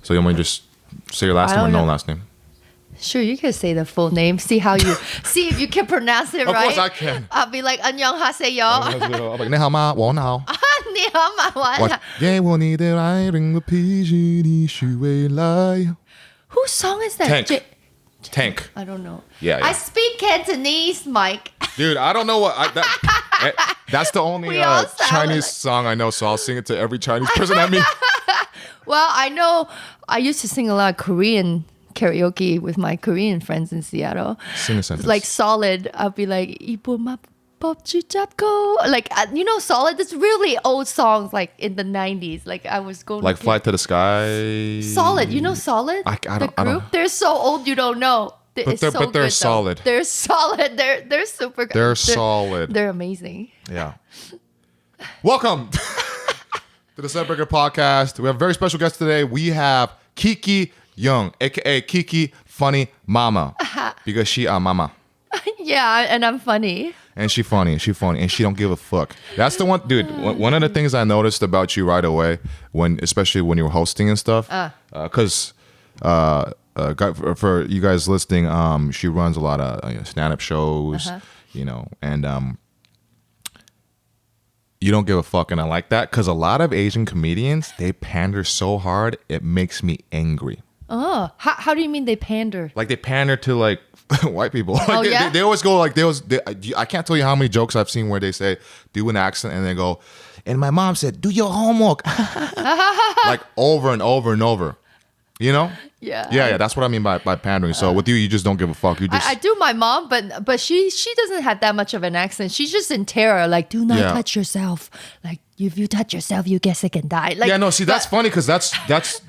So you want me to just say your last name or no last name? Sure, you can say the full name. See if you can pronounce it right. Of course I can. I'll be like 안녕하세요. I'll be like 你好吗?我好.你好吗?我好. 给我你的爱令我脾气你是未来. Whose song is that? Tank. I don't know. Yeah. I speak Cantonese, Mike. Dude, I don't know what... that's the only Chinese song I know, so I'll sing it to every Chinese person I meet. Well, I know I used to sing a lot of Korean karaoke with my Korean friends in Seattle. Sing a sentence. Like Solid. I'll be like, like, Solid. It's really old songs, like in the 90s. Like I was going like Fly to the Sky. Solid. You know Solid? I don't. They're so old you don't know. But they're solid. They're solid. They're super good. They're solid. They're amazing. Yeah. Welcome to the Setbreaker podcast. We have a very special guest today. We have Kiki Yeung, aka Kiki Funny Mama, because she mama. Yeah, and I'm funny. And she funny, and she don't give a fuck. That's the one, dude. One of the things I noticed about you right away, especially when you were hosting and stuff, because for you guys listening, she runs a lot of stand-up shows, and you don't give a fuck, and I like that because a lot of Asian comedians, they pander so hard it makes me angry. Oh, how do you mean they pander? Like they pander to like white people. Like yeah? they always go like I can't tell you how many jokes I've seen where they say do an accent and they go, and my mom said do your homework, like over and over and over. You know? Yeah. That's what I mean by pandering. So with you just don't give a fuck. You just I do my mom, but she doesn't have that much of an accent. She's just in terror, like do not touch yourself. Like if you touch yourself, you get sick and die. Like that's funny because that's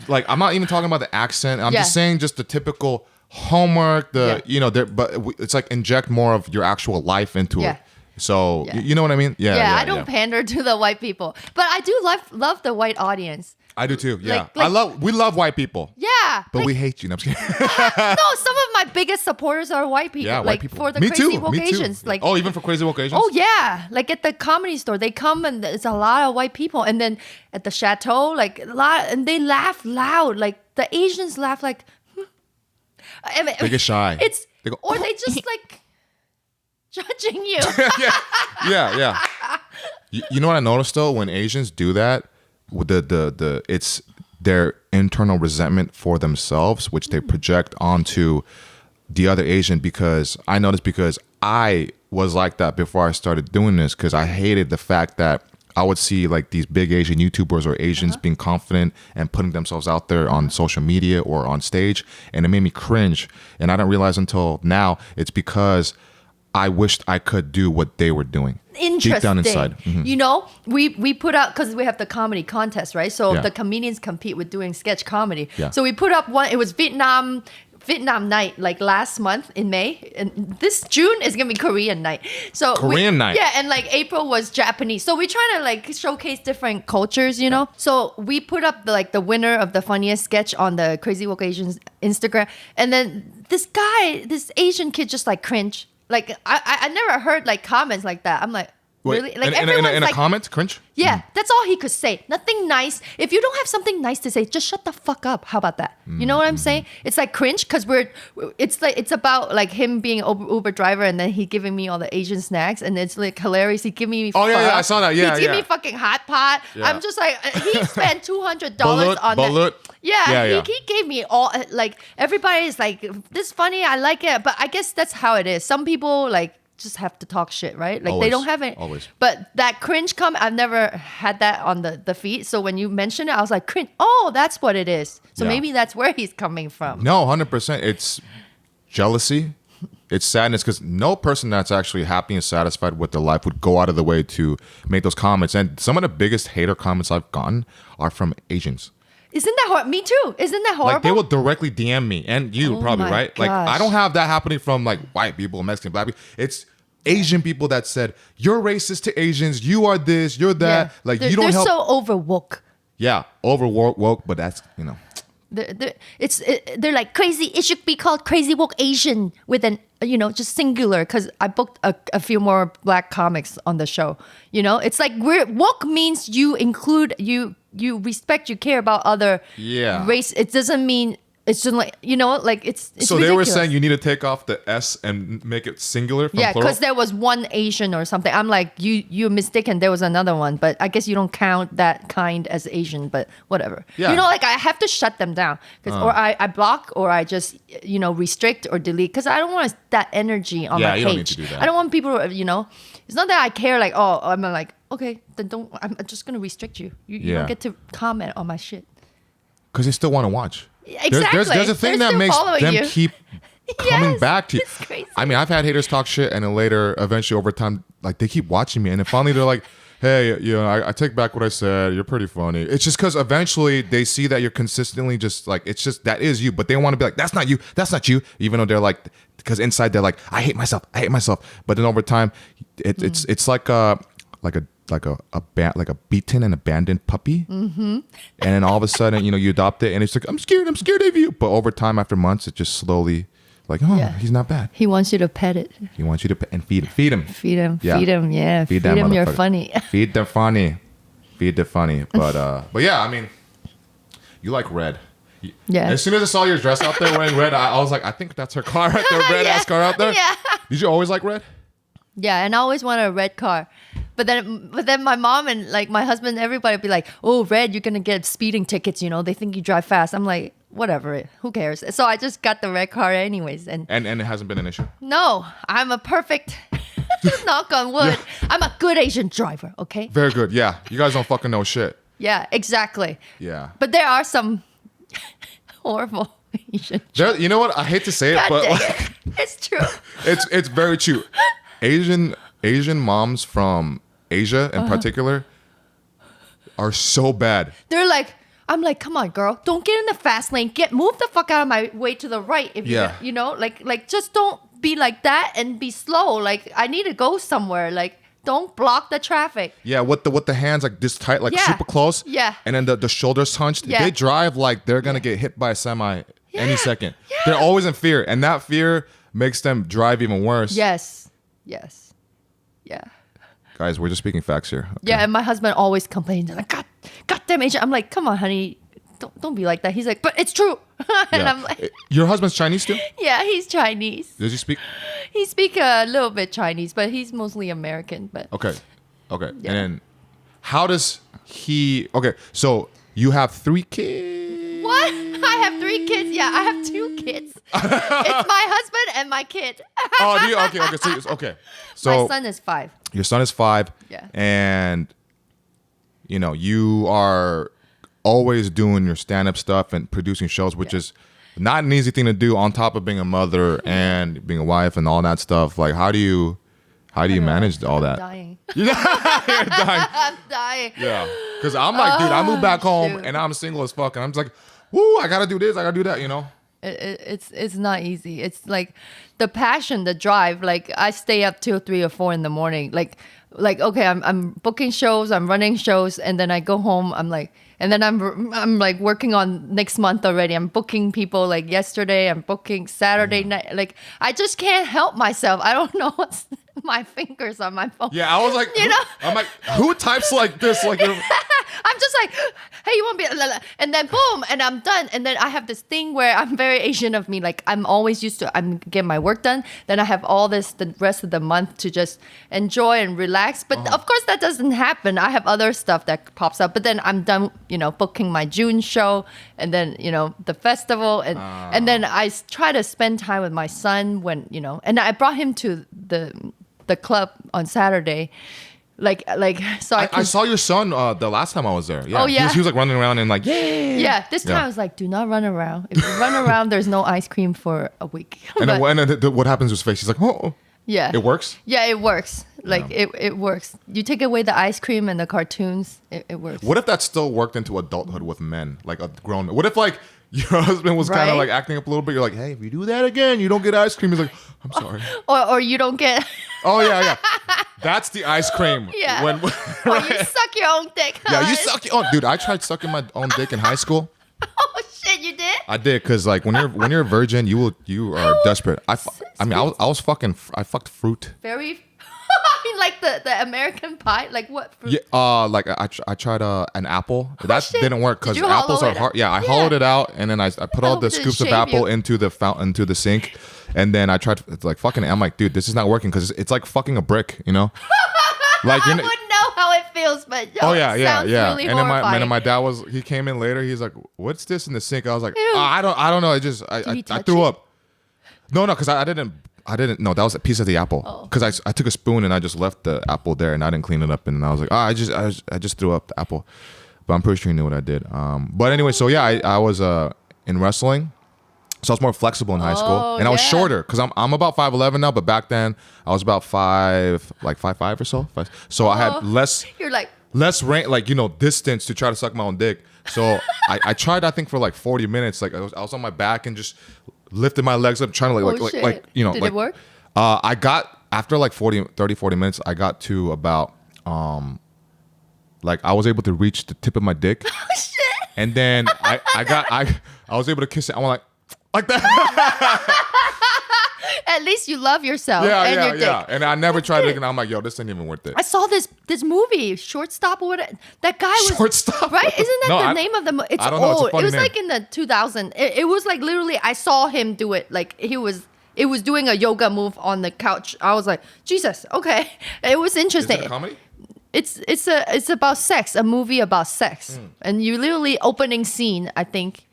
like I'm not even talking about the accent. I'm just saying just the typical homework. But it's like inject more of your actual life into it. So you know what I mean? Yeah. I don't pander to the white people, but I do love the white audience. I do too. Yeah, we love white people. Yeah, but we hate you. No, I'm just kidding. No, some of my biggest supporters are white people. Yeah, white people. For the Me crazy too. vocations. Like even for crazy vocations. Oh yeah, like at the comedy store, they come and it's a lot of white people, and then at the chateau, like a lot, and they laugh loud. Like the Asians laugh like. They get shy. They just like judging you. Yeah. You know what I noticed though when Asians do that. With it's their internal resentment for themselves, which they project onto the other Asian. Because I noticed because I was like that before I started doing this, because I hated the fact that I would see like these big Asian YouTubers or Asians being confident and putting themselves out there on social media or on stage, and it made me cringe. And I didn't realize until now it's because I wished I could do what they were doing. Interesting. Deep down inside. Mm-hmm. We put out, because we have the comedy contest, right? So the comedians compete with doing sketch comedy. Yeah. So we put up one, it was Vietnam night, like last month in May. And this June is going to be Korean night. So Korean night. Yeah, and like April was Japanese. So we're trying to like showcase different cultures, you know? So we put up the winner of the funniest sketch on the Crazy Woke Asians Instagram. And then this Asian kid just like cringe. Like I never heard like comments like that. I'm like, wait, really? Like in a comment, cringe? Yeah, that's all he could say. Nothing nice. If you don't have something nice to say, just shut the fuck up. How about that? You know what I'm saying? It's like cringe because it's about like him being an Uber driver and then he giving me all the Asian snacks and it's like hilarious. He give me I saw that. Yeah, he give me fucking hot pot. Yeah. I'm just like he spent $200 on that. Yeah, he gave me all like everybody is like this funny. I like it, but I guess that's how it is. Some people like just have to talk shit, right? Like always, they don't have it. Always. But that cringe comment, I've never had that on the feed. So when you mentioned it, I was like, cringe. Oh, that's what it is. So maybe that's where he's coming from. No, 100%. It's jealousy. It's sadness because no person that's actually happy and satisfied with their life would go out of the way to make those comments. And some of the biggest hater comments I've gotten are from Asians. Isn't that horrible? Me too. Isn't that horrible? Like they will directly DM me and you probably, right? Gosh. Like I don't have that happening from like white people, Mexican, black people. It's Asian people that said, you're racist to Asians. You are this, you're that. Yeah. Like you don't help. They're so over woke. Yeah, over woke, but that's, you know. They're like crazy. It should be called Crazy Woke Asian with an just singular because I booked a few more black comics on the show. You know, it's like woke means you include you you respect, you care about other race. It doesn't mean it's just like, like it's so ridiculous. They were saying you need to take off the S and make it singular from plural? Because there was one Asian or something. I'm like, you're mistaken. There was another one, but I guess you don't count that kind as Asian, but whatever. Yeah. Like I have to shut them down or I block or I just, restrict or delete because I don't want that energy on my page. You don't need to do that. I don't want people, it's not that I care like, oh, I'm like, okay, then I'm just going to restrict you. You don't get to comment on my shit. Because they still want to watch. Exactly. There's a thing that makes them keep coming back to you. It's crazy. I mean, I've had haters talk shit, and then later, eventually, over time, like they keep watching me, and then finally they're like, "Hey, I take back what I said. You're pretty funny." It's just because eventually they see that you're consistently just like it's just that is you, but they want to be like, "That's not you. That's not you," even though they're like, because inside they're like, "I hate myself. I hate myself." But then over time, it's like a beaten and abandoned puppy, and then all of a sudden, you adopt it, and it's like, I'm scared of you. But over time, after months, it just slowly, like, he's not bad. He wants you to pet it. He wants you to and feed him. Feed him. Yeah. Feed him. You're funny. Feed the funny. But yeah, I mean, you like red. Yeah. As soon as I saw your dress out there wearing red, I was like, I think that's her car right there, red ass car out there. Yeah. Did you always like red? Yeah, and I always wanted a red car. But then my mom and like my husband, everybody would be like, "Oh, red, you're gonna get speeding tickets. They think you drive fast." I'm like, whatever, who cares? So I just got the red car anyways, and it hasn't been an issue. No, I'm a perfect knock on wood. Yeah. I'm a good Asian driver. Okay. Very good. Yeah, you guys don't fucking know shit. Yeah, exactly. Yeah. But there are some horrible Asian. You know what? I hate to say it, but like, it's true. It's very true. Asian moms from Asia in particular are so bad. They're like, I'm like, come on, girl, don't get in the fast lane. Move the fuck out of my way to the right. If you like just don't be like that and be slow. Like I need to go somewhere. Like don't block the traffic. Yeah, with the hands like this tight, like super close. Yeah. And then the shoulders hunched. Yeah. They drive like they're gonna get hit by a semi any second. Yeah. They're always in fear, and that fear makes them drive even worse. Yes. Yeah. Guys, we're just speaking facts here. Okay. Yeah, and my husband always complains. Like, God damn Asian. I'm like, come on, honey, don't be like that. He's like, but it's true. And I'm like, your husband's Chinese too? Yeah, he's Chinese. Does he speak? He speaks a little bit Chinese, but he's mostly American. But okay. Yeah. And then, how does he? Okay, so you have 3 kids. What? I have 3 kids. Yeah, I have 2 kids. It's my husband and my kid. Oh, do you? Okay. So my son is 5. Your son is 5. Yeah. And you are always doing your stand-up stuff and producing shows, which is not an easy thing to do on top of being a mother and being a wife and all that stuff. Like, how do you manage all that? I'm dying. You're dying. I'm dying. Yeah. Because I'm like, dude, I moved back home and I'm single as fuck. And I'm just like, woo, I got to do this. I got to do that, It's not easy. It's like the passion, the drive. Like I stay up till 3 or 4 in the morning. Like okay, I'm booking shows, I'm running shows, and then I go home. I'm like, and then I'm like working on next month already. I'm booking people. Like yesterday, I'm booking Saturday night. Like I just can't help myself. I don't know what's my fingers on my phone. Yeah, I was like, I'm like, who types like this? Like, I'm just like, hey, you want to be, and then boom, and I'm done. And then I have this thing where I'm very Asian of me. Like I'm always used to, I'm getting my work done. Then I have all this the rest of the month to just enjoy and relax. But of course that doesn't happen. I have other stuff that pops up. But then I'm done, booking my June show, and then the festival, and then I try to spend time with my son when and I brought him to the club on Saturday. So I saw your son the last time I was there. Yeah. Oh, yeah. He was like running around and like, yeah. This time I was like, do not run around. If you run around, there's no ice cream for a week. And then what happens to his face? He's like, oh. Yeah. It works? Yeah, it works. It works. You take away the ice cream and the cartoons, it works. What if that still worked into adulthood with men? Like a grown man? What if like your husband was kind of like acting up a little bit? You're like, hey, if you do that again, you don't get ice cream. He's like, I'm sorry. Or you don't get... Oh, yeah. That's the ice cream. Yeah. Right? Or you suck your own dick. Yeah, you suck your own... Dude, I tried sucking my own dick in high school. Oh, shit, you did? I did, because like when you're a virgin, you are desperate. I fucked fruit. Very... I mean, like the American pie, like what fruit? Yeah, like I tried an apple. That shit. didn't work Did because you apples hollow are it hard. out? Yeah, I Yeah. hollowed it out, and then I put all the Did it scoops of shave apple you? into the fountain, into the sink, and then I tried it's like fucking. I'm like, dude, this is not working because it's like fucking a brick, you know? Like I you're. wouldn't know how it feels, but Oh it yeah, sounds really and then horrifying. my dad he came in later. He's like, "What's this in the sink?" I was like, Ew. I don't know. I he touch threw it? up. No, because I didn't. No, that was a piece of the apple. Oh. Because I took a spoon and I just left the apple there and I didn't clean it up and I was like, I just threw up the apple. But I'm pretty sure he knew what I did. But anyway, so yeah, I was in wrestling. So I was more flexible in high school, and I was yeah. shorter because I'm about 5'11" now, but back then I was about 5'5" or so. So I had You're like, less range, like distance to try to suck my own dick. So I tried, I think for like 40 minutes, like I was on my back and just lifted my legs up, trying to shit. Did like, it work? I got after like 40 minutes, I got to about like I was able to reach the tip of my dick, Oh shit! and then I was able to kiss it. I went like that. At least you love yourself Yeah, and yeah, your dick. yeah. And I never tried it, and I'm like, yo, this ain't even worth it. I saw this movie, Shortstop or whatever. That guy was Shortstop? right? Isn't that No, the I- name of the movie? It's I don't know. It's a old. funny It was name. like in the 2000. It was like literally I saw him do it. Like it was doing a yoga move on the couch. I was like, Jesus, okay. It was Is interesting. it a comedy? It's about sex, a movie about sex. And you literally opening scene, I think.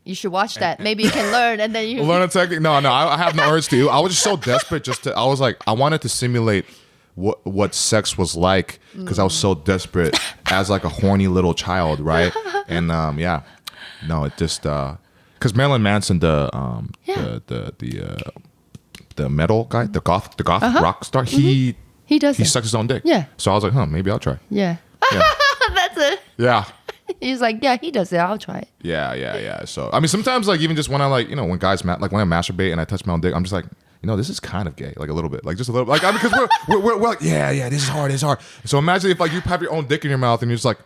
You should watch that. Maybe you can learn and then you Learn a technique? No, I have no urge to. I was just so desperate. I was like, I wanted to simulate what sex was like because I was so desperate as like a horny little child, right? And yeah, no, it just because Marilyn Manson, the metal guy, the goth rock star, he does it. sucks his own dick. Yeah. So I was like, maybe I'll try. Yeah. Yeah. That's it. Yeah. He's like, yeah, he does it. I'll try it. Yeah. So I mean, sometimes like even just when I like when guys like when I masturbate and I touch my own dick, I'm just like, this is kind of gay, like a little bit, like just a little, like I mean, because we're like, yeah, this is hard. So imagine if like you have your own dick in your mouth and you're just like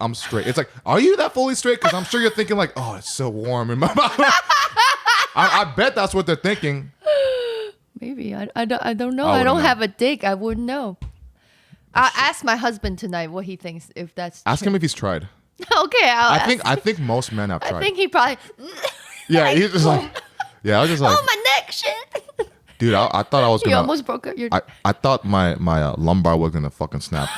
I'm straight. It's like, are you that fully straight? Because I'm sure you're thinking like, oh, it's so warm in my mouth. I bet that's what they're thinking. Maybe I don't know. I I don't wouldn't know. have a dick. I wouldn't know. I'll ask my husband tonight what he thinks if that's Ask true. him if he's tried. Okay, I'll ask. I think most men have tried. I think he probably. Yeah, he's just like, yeah, I was just like, Oh, my neck, shit! dude, I thought I was You gonna. almost broke up your. I thought my lumbar was gonna fucking snap.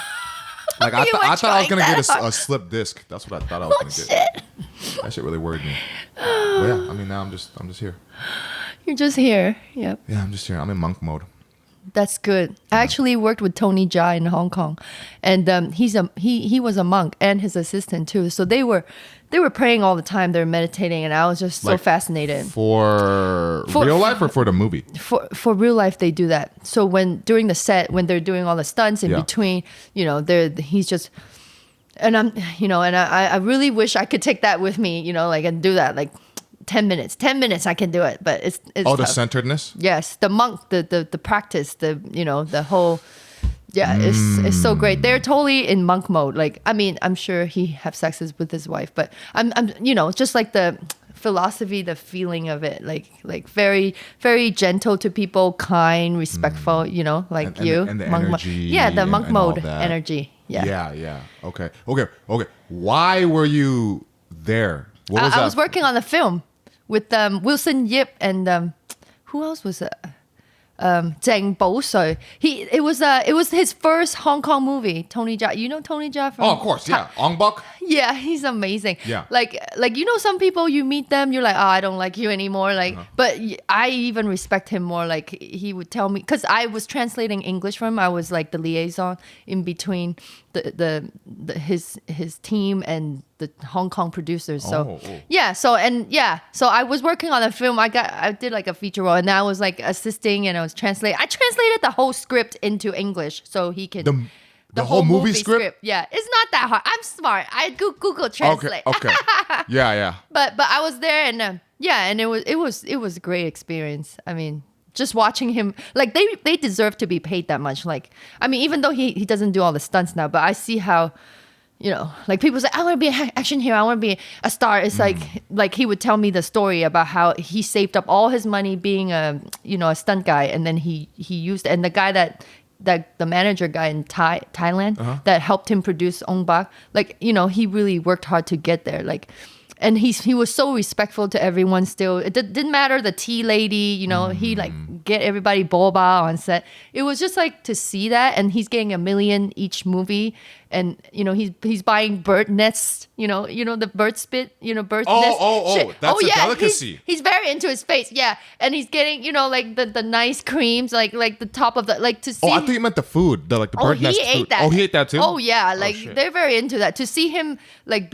Like I You were thought I was gonna trying get that a slip disc. That's what I thought I was Oh gonna get. shit! That shit really worried me. But yeah, I mean now I'm just here. You're just here. Yep, Yeah, I'm just here. I'm in monk mode. that's good. I actually worked with Tony Jaa in Hong Kong, and he was a monk and his assistant too. So they were praying all the time. They were meditating, and I was just so Like, fascinated. For real life or for the movie? For real life, they do that. So during the set, when they're doing all the stunts in Yeah. between, he's just, and I really wish I could take that with me, like and do that, like 10 minutes I can do it, but it's Oh, the tough. centeredness. Yes, the monk, the practice, the whole, yeah, it's so great. They're totally in monk mode. Like, I mean, I'm sure he have sexes with his wife, but I'm just like the philosophy, the feeling of it, like very, very gentle to people, kind, respectful, like And you. the monk energy. yeah, the monk and all mode that. energy. Yeah. Yeah. Okay. Why were you there? What was I that? was working on the film with Wilson Yip and who else was it? Zhang Bousui. It was his first Hong Kong movie. Tony Jaa. You know Tony Jaa from? Oh, of course. Yeah. Ong Bak. Yeah, he's amazing. Yeah. Like some people you meet them, you're like, oh, I don't like you anymore. Like, but I even respect him more. Like he would tell me, because I was translating English for him. I was like the liaison in between his team and the Hong Kong producers. So so I was working on a film. I did like a feature role, and I was like assisting and I was translating. I translated the whole script into English so he can. The whole movie script? Yeah, it's not that hard. I'm smart. I Google Translate. Okay. Yeah. But I was there and and it was a great experience. I mean, just watching him, like they deserve to be paid that much. Like, I mean, even though he doesn't do all the stunts now, but I see how you know, like people say, I want to be an action hero, I want to be a star. It's like he would tell me the story about how he saved up all his money being a stunt guy, and then he used, and the guy that the manager guy in Thailand that helped him produce Ong Bak, like, you know, he really worked hard to get there, like. And he was so respectful to everyone still. It didn't matter the tea lady, you know, he like get everybody boba on set. It was just like to see that, and he's getting $1 million each movie. And, you know, he's buying bird nests, you know, the bird spit, you know, bird nest. Shit. That's a delicacy. He's very into his face, yeah. And he's getting, you know, like the nice creams, like the top of the, like to see. Oh, I thought you meant the food, the bird nest food. He ate that. Oh, he ate that too? Oh, yeah. Like, they're very into that. To see him, like,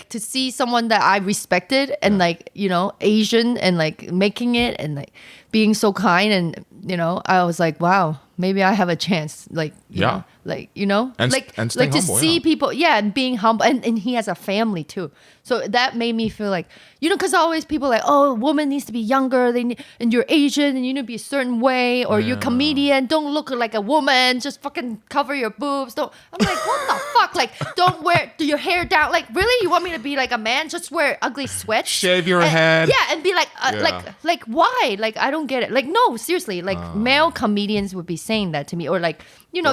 to see someone that I respected and, like, you know, Asian and, like, making it and, like, being so kind. And, you know, I was like, wow, maybe I have a chance. Like, you know, like, you know, and like to humble, see people, and being humble. And he has a family too. So that made me feel like, you know, because always people like, oh, a woman needs to be younger, and you're Asian and you need to be a certain way, or you're a comedian, don't look like a woman, just fucking cover your boobs. I'm like, what the fuck? Like, don't wear your hair down. Like, really? You want me to be like a man? Just wear ugly sweats? Shave your head. Yeah, and be like, like why? Like, I don't get it. Like, no, seriously. Like, male comedians would be saying that to me, or like, you know,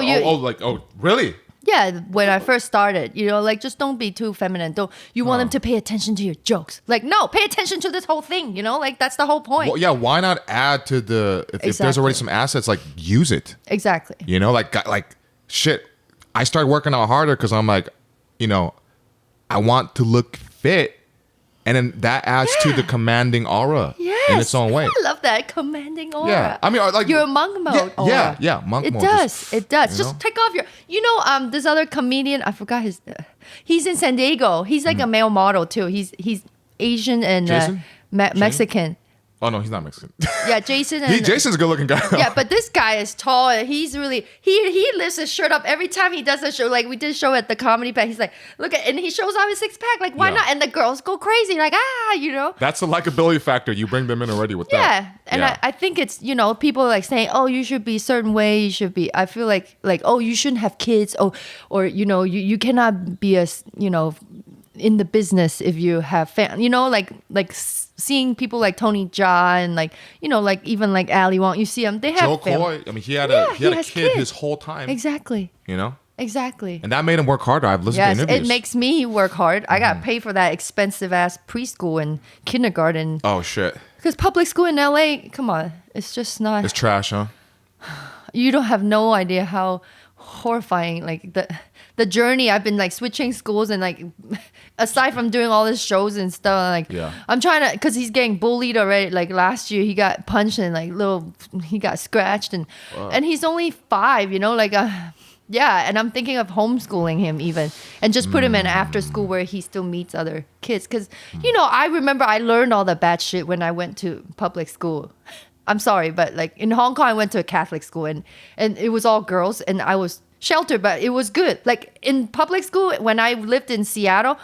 really? Yeah, when I first started, you know, like, just don't be too feminine. You want them to pay attention to your jokes. Like, no, pay attention to this whole thing, you know? Like, that's the whole point. Well, yeah, why not add to if there's already some assets, like, use it. Exactly. You know, like shit, I started working out harder because I'm like, you know, I want to look fit. And then that adds to the commanding aura in its own way. I love that, commanding aura. Yeah, I mean, like, you're a monk mode aura. Yeah, monk mode. It does. Just take off your. You know, this other comedian, I forgot his. He's in San Diego. He's like a male model too. He's Asian and Mexican. Oh no, he's not Mexican. Yeah, Jason. Jason's a good looking guy. Yeah, but this guy is tall. He's really he lifts his shirt up every time he does a show. Like, we did a show at the Comedy Pack. He's like, look at, and he shows off his 6-pack. Like, why not? And the girls go crazy. Like, you know. That's the likability factor. You bring them in already with that. Yeah, and I think it's, you know, people like saying, oh, you should be a certain way. You should be. I feel like oh, you shouldn't have kids. Oh, or you know, you cannot be a, you know, in the business if you have you know, like seeing people like Tony Jaa and, like, you know, like even like Ali Wong, you see them, they have Joe Coy. I mean, he had a kid his whole time. Exactly. You know. Exactly. And that made him work harder. I've listened to interviews. It makes me work hard. I got paid for that expensive ass preschool and kindergarten. Oh shit. Because public school in LA, come on, it's just not. It's trash, huh? You don't have no idea how horrifying, like, the journey. I've been like switching schools, and like, aside from doing all these shows and stuff, like, I'm trying to, because he's getting bullied already. Like, last year he got punched and like he got scratched, and he's only 5, you know, like and I'm thinking of homeschooling him even, and just put him in after school where he still meets other kids, because you know, I remember I learned all the bad shit when I went to public school. I'm sorry, but like in Hong Kong, I went to a Catholic school, and it was all girls, and I was sheltered, but it was good. Like, in public school, when I lived in Seattle,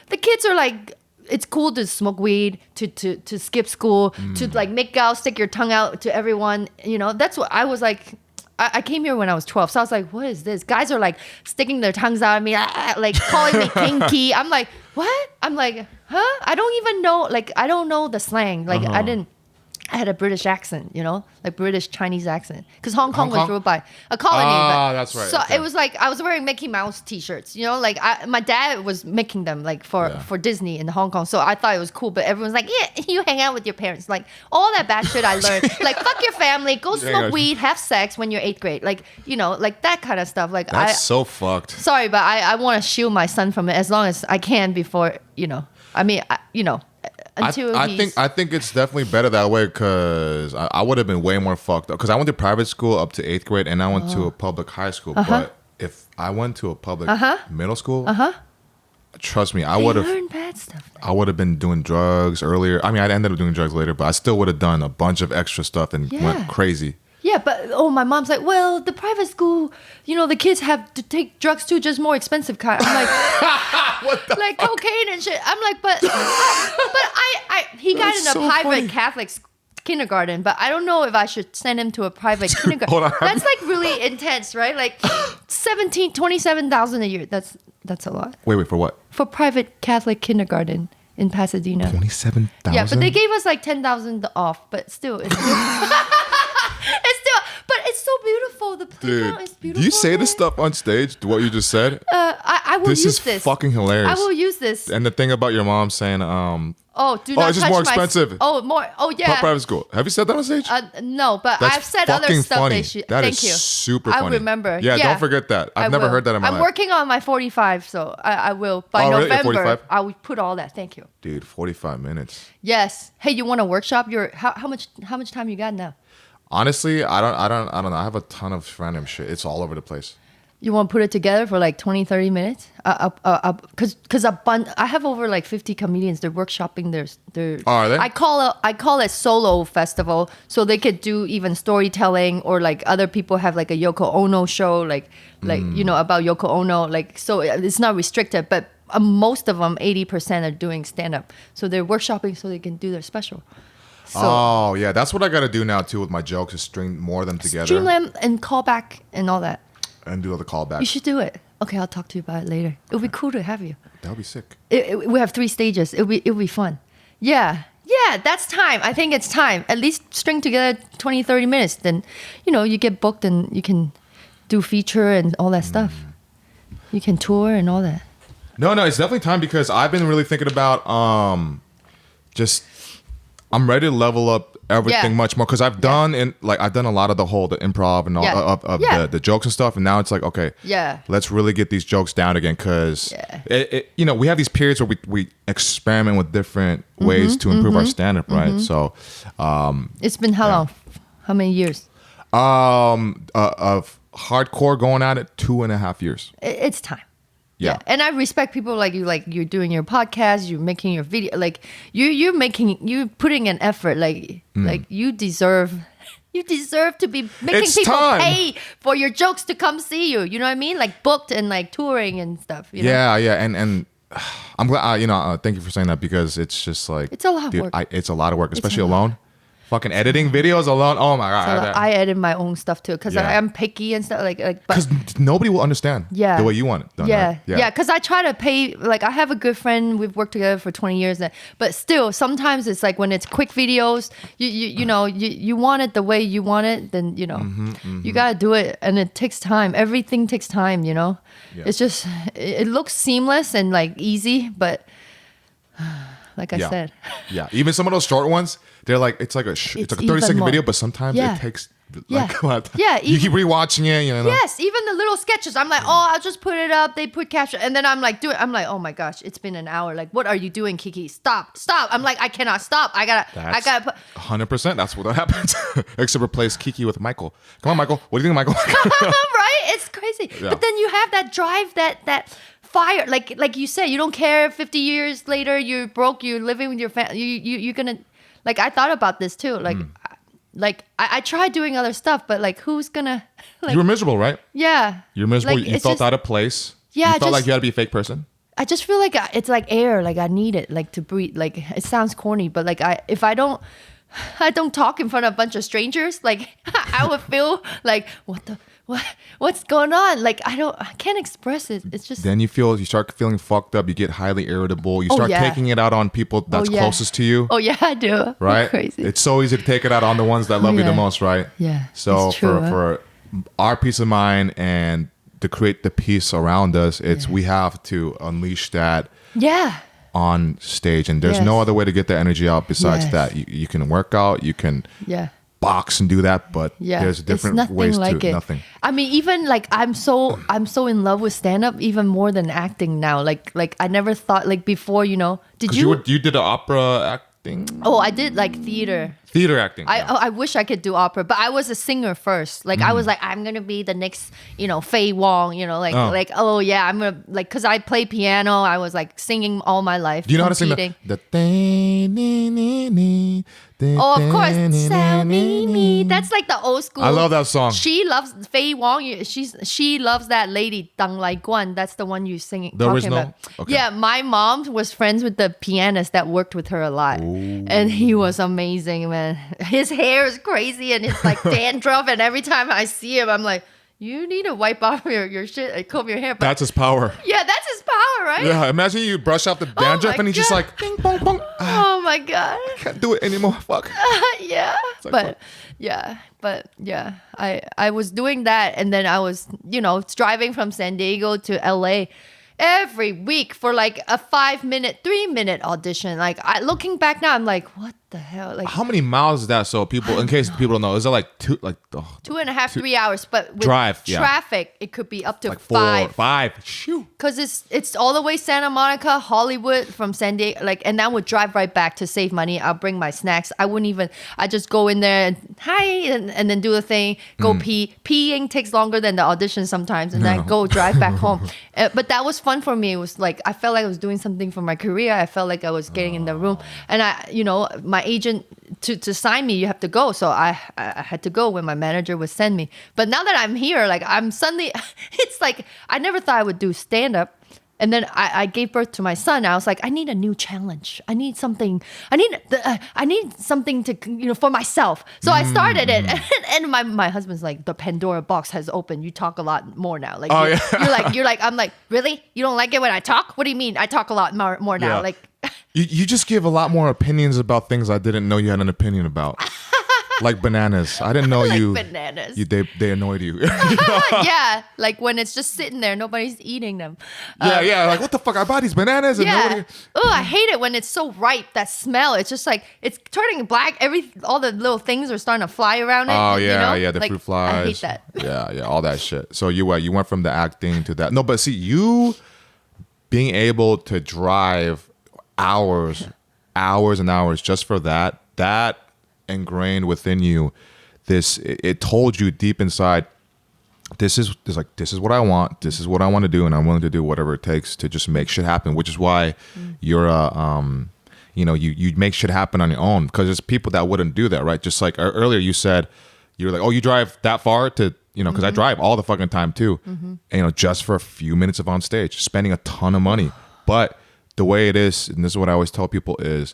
the kids are like, it's cool to smoke weed, to skip school, to like make out, stick your tongue out to everyone. You know, that's what I was like. I came here when I was 12, so I was like, what is this? Guys are like sticking their tongues out at me, like calling me kinky. I'm like, what? I'm like, huh? I don't even know. Like, I don't know the slang. Like, I had a British accent, you know, like British Chinese accent, because Hong Kong was ruled by a colony. That's right. So it was like I was wearing Mickey Mouse T-shirts, you know, like my dad was making them like for Disney in Hong Kong. So I thought it was cool, but everyone's like, yeah, you hang out with your parents, like all that bad shit I learned, like fuck your family, go smoke weed, have sex when you're 8th grade, like, you know, like that kind of stuff. Like, that's so fucked. Sorry, but I want to shield my son from it as long as I can before, you know. I mean, you know. I think it's definitely better that way, because I would have been way more fucked up, because I went to private school up to 8th grade, and I went to a public high school. But if I went to a public middle school, trust me, I would have learned bad stuff. I would have been doing drugs earlier. I mean, I ended up doing drugs later, but I still would have done a bunch of extra stuff and went crazy. Yeah, but my mom's like, well, the private school, you know, the kids have to take drugs too, just more expensive kind. I'm like, what the like fuck? Cocaine and shit. I'm like, but he got in a private Catholic school. kindergarten, but I don't know if I should send him to a private kindergarten. Hold on. That's like really intense, right? Like 27,000 a year. That's a lot. Wait, for what? For private Catholic kindergarten in Pasadena. 27,000. Yeah, but they gave us like 10,000 off, but still, it's still, but it's so beautiful. The playground is beautiful. Do you say there. this stuff on stage? What you just said? I will This use is this. fucking hilarious. I will use this. And the thing about your mom saying, Oh, do not it's just touch more my expensive. Oh, yeah. private school. Have you said that on stage? No, but That's I've said other fucking stuff. funny. Thank That is you. super I funny. remember. Yeah, don't forget that. I've never heard that in my life. I'm working on my 45, so I will. By Oh, really? You're November, 45? I will put all that. Thank you. Dude, 45 minutes. Yes. Hey, you want to workshop your how much time you got now? Honestly, I don't know. I have a ton of random shit. It's all over the place. You want to put it together for like 20, 30 minutes? Because I have over like 50 comedians. They're workshopping their Oh, are they? I call it solo festival, so they could do even storytelling, or like other people have like a Yoko Ono show, like about Yoko Ono. Like, so it's not restricted, but most of them, 80% are doing stand up. So they're workshopping so they can do their special. So, Oh, yeah. That's what I got to do now, too, with my jokes, is string more of them together. Streamline and callback and all that. And do all the callbacks. You should do it. Okay, I'll talk to you about it later. It would be cool to have you. That would be sick. We have 3 stages. It'll be fun. Yeah, that's time. I think it's time. At least string together 20, 30 minutes. Then, you get booked and you can do feature and all that stuff. You can tour and all that. No, it's definitely time, because I've been really thinking about I'm ready to level up everything much more, because I've done I've done a lot of the improv and all of the jokes and stuff, and now it's like, okay, let's really get these jokes down again, because we have these periods where we experiment with different ways to improve our stand-up, right? So it's been how long? How many years? Of hardcore going at it, 2.5 years. It's time. Yeah. And I respect people like you, like you're doing your podcast, you're making your video, like you're putting an effort, like you deserve to be making people pay for your jokes to come see you. You know what I mean? Like booked and like touring and stuff. You know? Yeah. And I'm glad, thank you for saying that, because it's just like, it's a lot of work. It's a lot of work, especially alone. Fucking editing videos alone. Oh my god! I edit my own stuff too, because I am picky and stuff. Because nobody will understand. The way you want it done. Yeah. Right? Yeah. Because I try to pay. Like, I have a good friend. We've worked together for 20 years, but still, sometimes it's like when it's quick videos, you want it the way you want it, then you gotta do it, and it takes time. Everything takes time. Yeah. It's just it looks seamless and like easy, but. Like I said. Yeah. Even some of those short ones, they're like, it's like a 30-second video, but sometimes it takes like a lot. Yeah. You keep rewatching it, Yes, even the little sketches. I'm like, I'll just put it up. They put caption. And then I'm like, I'm like, oh my gosh, it's been an hour. Like, what are you doing, Kiki? Stop. I'm like, I cannot stop. I gotta put 100%. That's what happens. Except replace Kiki with Michael. Come on, Michael. What do you think, Michael? Right? It's crazy. Yeah. But then you have that drive, that fire, like you said, you don't care. 50 years later, you're broke, you're living with your family, you're gonna, like, I thought about this too, like I tried doing other stuff, but like, who's gonna, like, you were miserable, right? Yeah, you're miserable. Like, you felt out of place. You felt like you had to be a fake person. I just feel like it's like air, like I need it, like to breathe. Like, it sounds corny, but like if I don't talk in front of a bunch of strangers, like I would feel like what's going on? Like I can't express it. It's just, then you start feeling fucked up. You get highly irritable. You start taking it out on people that's closest to you. Oh yeah, I do. Right? I'm crazy. It's so easy to take it out on the ones that love you the most, right? Yeah. So it's true, for our peace of mind and to create the peace around us, we have to unleash that. Yeah. On stage, and there's no other way to get the energy out besides that. You can work out, you can box and do that, but there's different ways to nothing. I mean, even like I'm so in love with stand-up even more than acting now. Like I never thought, like, before, did you did the opera acting? Oh, I did like theater acting. I wish I could do opera, but I was a singer first. Like I was like, I'm gonna be the next, Faye Wong. Like oh yeah, I'm gonna, like, cause I play piano. I was like singing all my life. Do you know how to sing the Oh, of course, Sell Me. That's like the old school. I love that song. She loves Fei Wong. She loves that lady Deng Lai Guan. That's the one you singing. The talking original? about. Okay. Yeah, my mom was friends with the pianist that worked with her a lot, and he was amazing, man. His hair is crazy and it's like dandruff, and every time I see him, I'm like, you need to wipe off your shit and comb your hair. But That's his power. yeah, that's his power, right? Yeah, imagine you brush off the dandruff my and he's just God. like, bing, bong, bong. Oh my god. Can't do it anymore. Fuck. Yeah. like, But fuck. yeah, I was doing that, and then I was, driving from San Diego to LA every week for like a 5-minute, 3-minute audition. Like looking back now, I'm like, what the hell? Like How many miles is that? So people, in case people don't know, is it like 2.5, 3 hours, but with Drive, yeah. traffic, it could be up to like 4, 5. 5? Shoo. Because it's all the way Santa Monica, Hollywood, from San Diego, and I would drive right back to save money. I'll bring my snacks. I just go in there and hi, and then do the thing, go pee. Peeing takes longer than the audition sometimes, and then I go drive back home. But that was fun for me. It was like, I felt like I was doing something for my career. I felt like I was getting in the room, and my agent, to sign me, you have to go. So I had to go when my manager would send me. But now that I'm here, like I'm suddenly, it's like, I never thought I would do stand-up. And then I gave birth to my son. I was like, I need a new challenge. I need something. I need something to, for myself. So I started it, and my husband's like, the Pandora box has opened. You talk a lot more now. Like, you're like, I'm like, really? You don't like it when I talk? What do you mean? I talk a lot more now. Yeah. Like, You just give a lot more opinions about things I didn't know you had an opinion about. Like bananas. I didn't know like bananas. They annoyed you. Yeah, like when it's just sitting there, nobody's eating them. Yeah. Like, what the fuck? I bought these bananas and Yeah. nobody. Oh, I hate it when it's so ripe. That smell. It's just like it's turning black. All the little things are starting to fly around it. Oh yeah, you know? the Like, fruit flies. I hate that. Yeah, all that shit. So you went from the acting to that. No, but see, you being able to drive hours and hours just for that ingrained within you. It told you deep inside, this is what I want. This is what I want to do, and I'm willing to do whatever it takes to just make shit happen. Which is why you're you make shit happen on your own, because there's people that wouldn't do that, right? Just like earlier you said, you're like, oh, you drive that far to, because I drive all the fucking time too, and just for a few minutes of on stage, spending a ton of money. But the way it is, and this is what I always tell people, is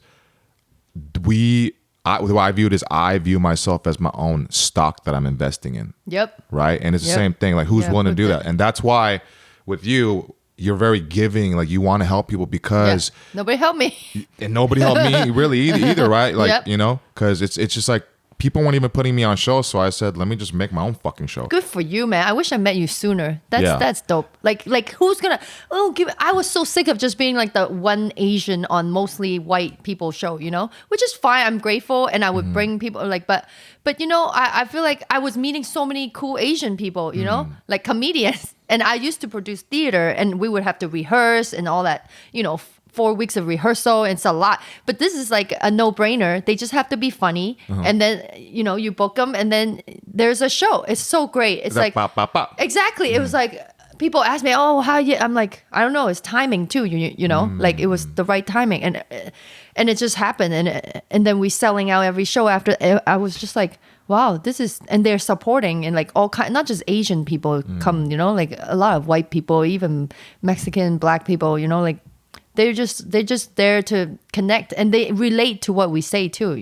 the way I view it is, I view myself as my own stock that I'm investing in. Yep. Right? And it's the same thing. Like, who's willing to do that? And that's why with you, you're very giving. Like, you want to help people because nobody helped me. And nobody helped me really either, right? Like, Yep. Because it's just like, people weren't even putting me on shows, so I said, let me just make my own fucking show. Good for you, man. I wish I met you sooner. That's dope. Like who's gonna I was so sick of just being like the one Asian on mostly white people show, which is fine. I'm grateful, and I would bring people but I feel like I was meeting so many cool Asian people, like comedians. And I used to produce theater, and we would have to rehearse and all that, 4 weeks of rehearsal. It's a lot, but this is like a no-brainer. They just have to be funny, and then you book them, and then there's a show. It's so great. It's like exactly. It was like people ask me, "Oh, how you?" I'm like, I don't know. It's timing too. You know, like it was the right timing, and it just happened, and then we selling out every show after. I was just like, wow, this is, and they're supporting, and like all kind, not just Asian people come, like a lot of white people, even Mexican, Black people, like. They're just there to connect, and they relate to what we say too.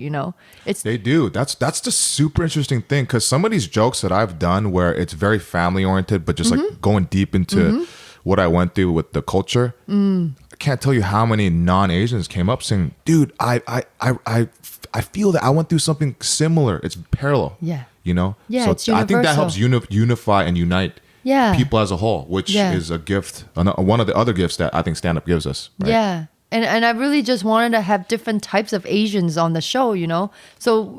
They do. That's the super interesting thing, because some of these jokes that I've done where it's very family oriented, but just like going deep into what I went through with the culture. I can't tell you how many non-Asians came up saying, "Dude, I feel that I went through something similar. It's parallel." Yeah. Yeah, so it's I think that helps unify and unite. People as a whole, which is a gift, one of the other gifts that I think stand-up gives us. Right? Yeah. And I really just wanted to have different types of Asians on the show, So,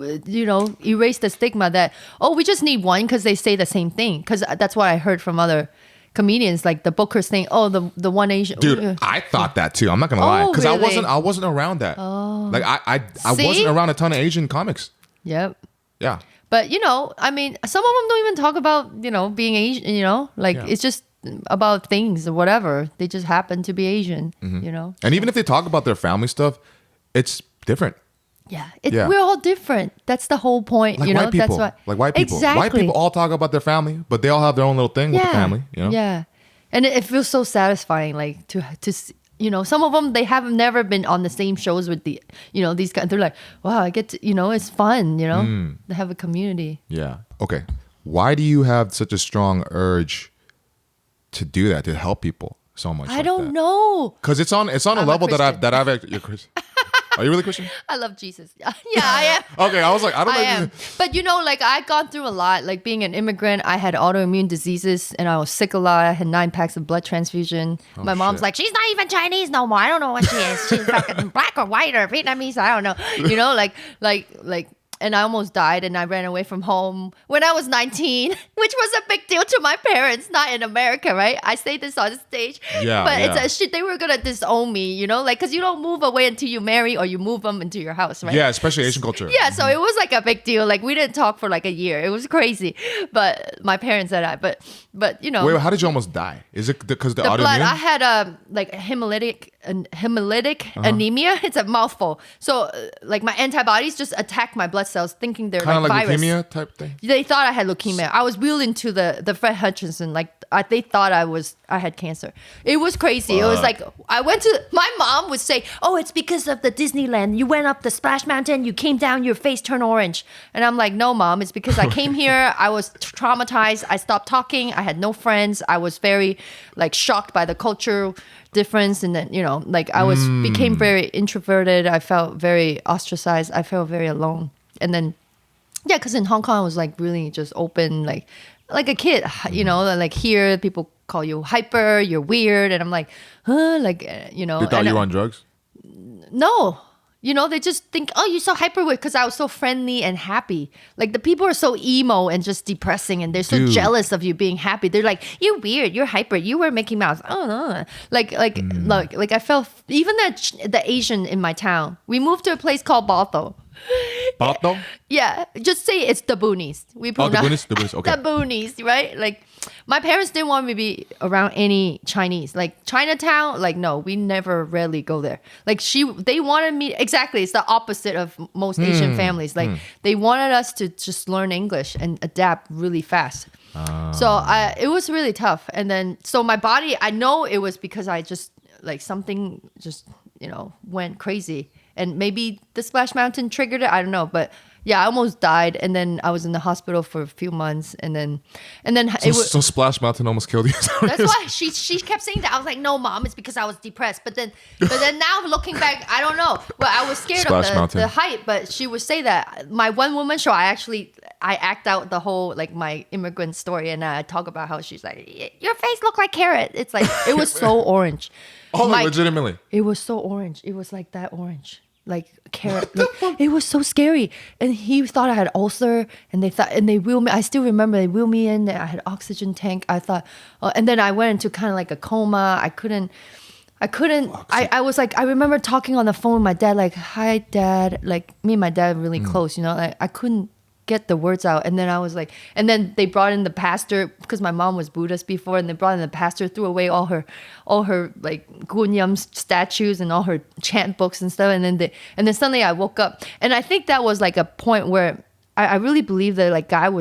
erase the stigma that, oh, we just need one because they say the same thing. Because that's what I heard from other comedians, like the bookers saying, oh, the one Asian. Dude, I thought that too. I'm not going to lie. Because really? I wasn't around that. Oh. Like, I wasn't around a ton of Asian comics. Yep. Yeah. But, I mean, some of them don't even talk about, being Asian, it's just about things or whatever. They just happen to be Asian, And even if they talk about their family stuff, it's different. Yeah, Yeah. we're all different. That's the whole point. Like you know, white people. that's why. Like white people. Exactly. White people all talk about their family, but they all have their own little thing with the family. You know. Yeah, and it feels so satisfying. Like to you know, some of them they have never been on the same shows with the these guys. They're like, wow, I get to it's fun. You know, they have a community. Yeah. Okay. Why do you have such a strong urge to do that, to help people so much? I don't know. Because it's on a level that I've you're Christian. Are you really Christian? I love Jesus. Yeah, I am. Okay, I was like, I don't know. I am. But like I gone through a lot. Like being an immigrant, I had autoimmune diseases and I was sick a lot. I had 9 packs of blood transfusion. My mom's shit. like, she's not even Chinese no more. I don't know what she is. She's fucking black or white or Vietnamese. I don't know. You know, like and I almost died and I ran away from home when I was 19, which was a big deal to my parents, not in America, right? I say this on stage. Yeah, but yeah. it's a shit. They were going to disown me, you know, like, because you don't move away until you marry or you move them into your house, right? Yeah, especially Asian culture. Yeah, so it was like a big deal. Like we didn't talk for like a year. It was crazy. But my parents said that. But you know. Wait, how did you almost die? Is it because the autoimmune? Blood, I had like hemolytic anemia. It's a mouthful. So like my antibodies just attack my blood cells, thinking they're Kind of like virus. leukemia type thing. They thought I had leukemia. I was wheeled into the Fred Hutchinson. Like they thought I had cancer. It was crazy. It was like I went to. My mom would say, "Oh, it's because of the Disneyland. You went up the Splash Mountain. You came down. Your face turned orange." And I'm like, "No, mom. It's because I came here. I was traumatized. I stopped talking. I had no friends. I was very like shocked by the culture difference, and then like I became very introverted. I felt very ostracized. I felt very alone. And then yeah, because in Hong Kong I was like really just open, like a kid, like here people call you hyper, you're weird, and I'm like, huh, like They thought you were on drugs? No. They just think, oh, you're so hyper weird because I was so friendly and happy. Like the people are so emo and just depressing and they're so jealous of you being happy. They're like, you're weird, you're hyper, you wear Mickey Mouse. Oh no. Like I felt even the Asian in my town. We moved to a place called Bothell. Bothell? Yeah, just say it's the boonies. We the boonies, okay. The boonies, right? Like my parents didn't want me to be around any Chinese. Like Chinatown, like no, we never rarely go there. Like they wanted me, exactly, it's the opposite of most Asian families. Like they wanted us to just learn English and adapt really fast. So it was really tough. And then so my body, I know it was because I just like something just went crazy. And maybe the Splash Mountain triggered it. I don't know. But yeah, I almost died. And then I was in the hospital for a few months. And then So Splash Mountain almost killed you. That's why she kept saying that. I was like, no, mom, it's because I was depressed. But then now looking back, I don't know. Well, I was scared of the height. But she would say that. My one woman show, I act out the whole like my immigrant story. And I talk about how she's like, your face looked like carrot. It's like, it was so orange. Oh, legitimately. It was so orange. It was like that orange. Like carrot. Like, it was so scary. And he thought I had ulcer and they wheeled me. I still remember they wheeled me in. I had oxygen tank. I thought, and then I went into kind of like a coma. I couldn't. I was like, I remember talking on the phone with my dad, like, hi dad. Like me and my dad were really close, like I couldn't get the words out. And then I was like, and then they brought in the pastor because my mom was Buddhist before, and they brought in the pastor, threw away all her like Gunyam statues and all her chant books and stuff. And then suddenly I woke up, and I think that was like a point where I really believe that like God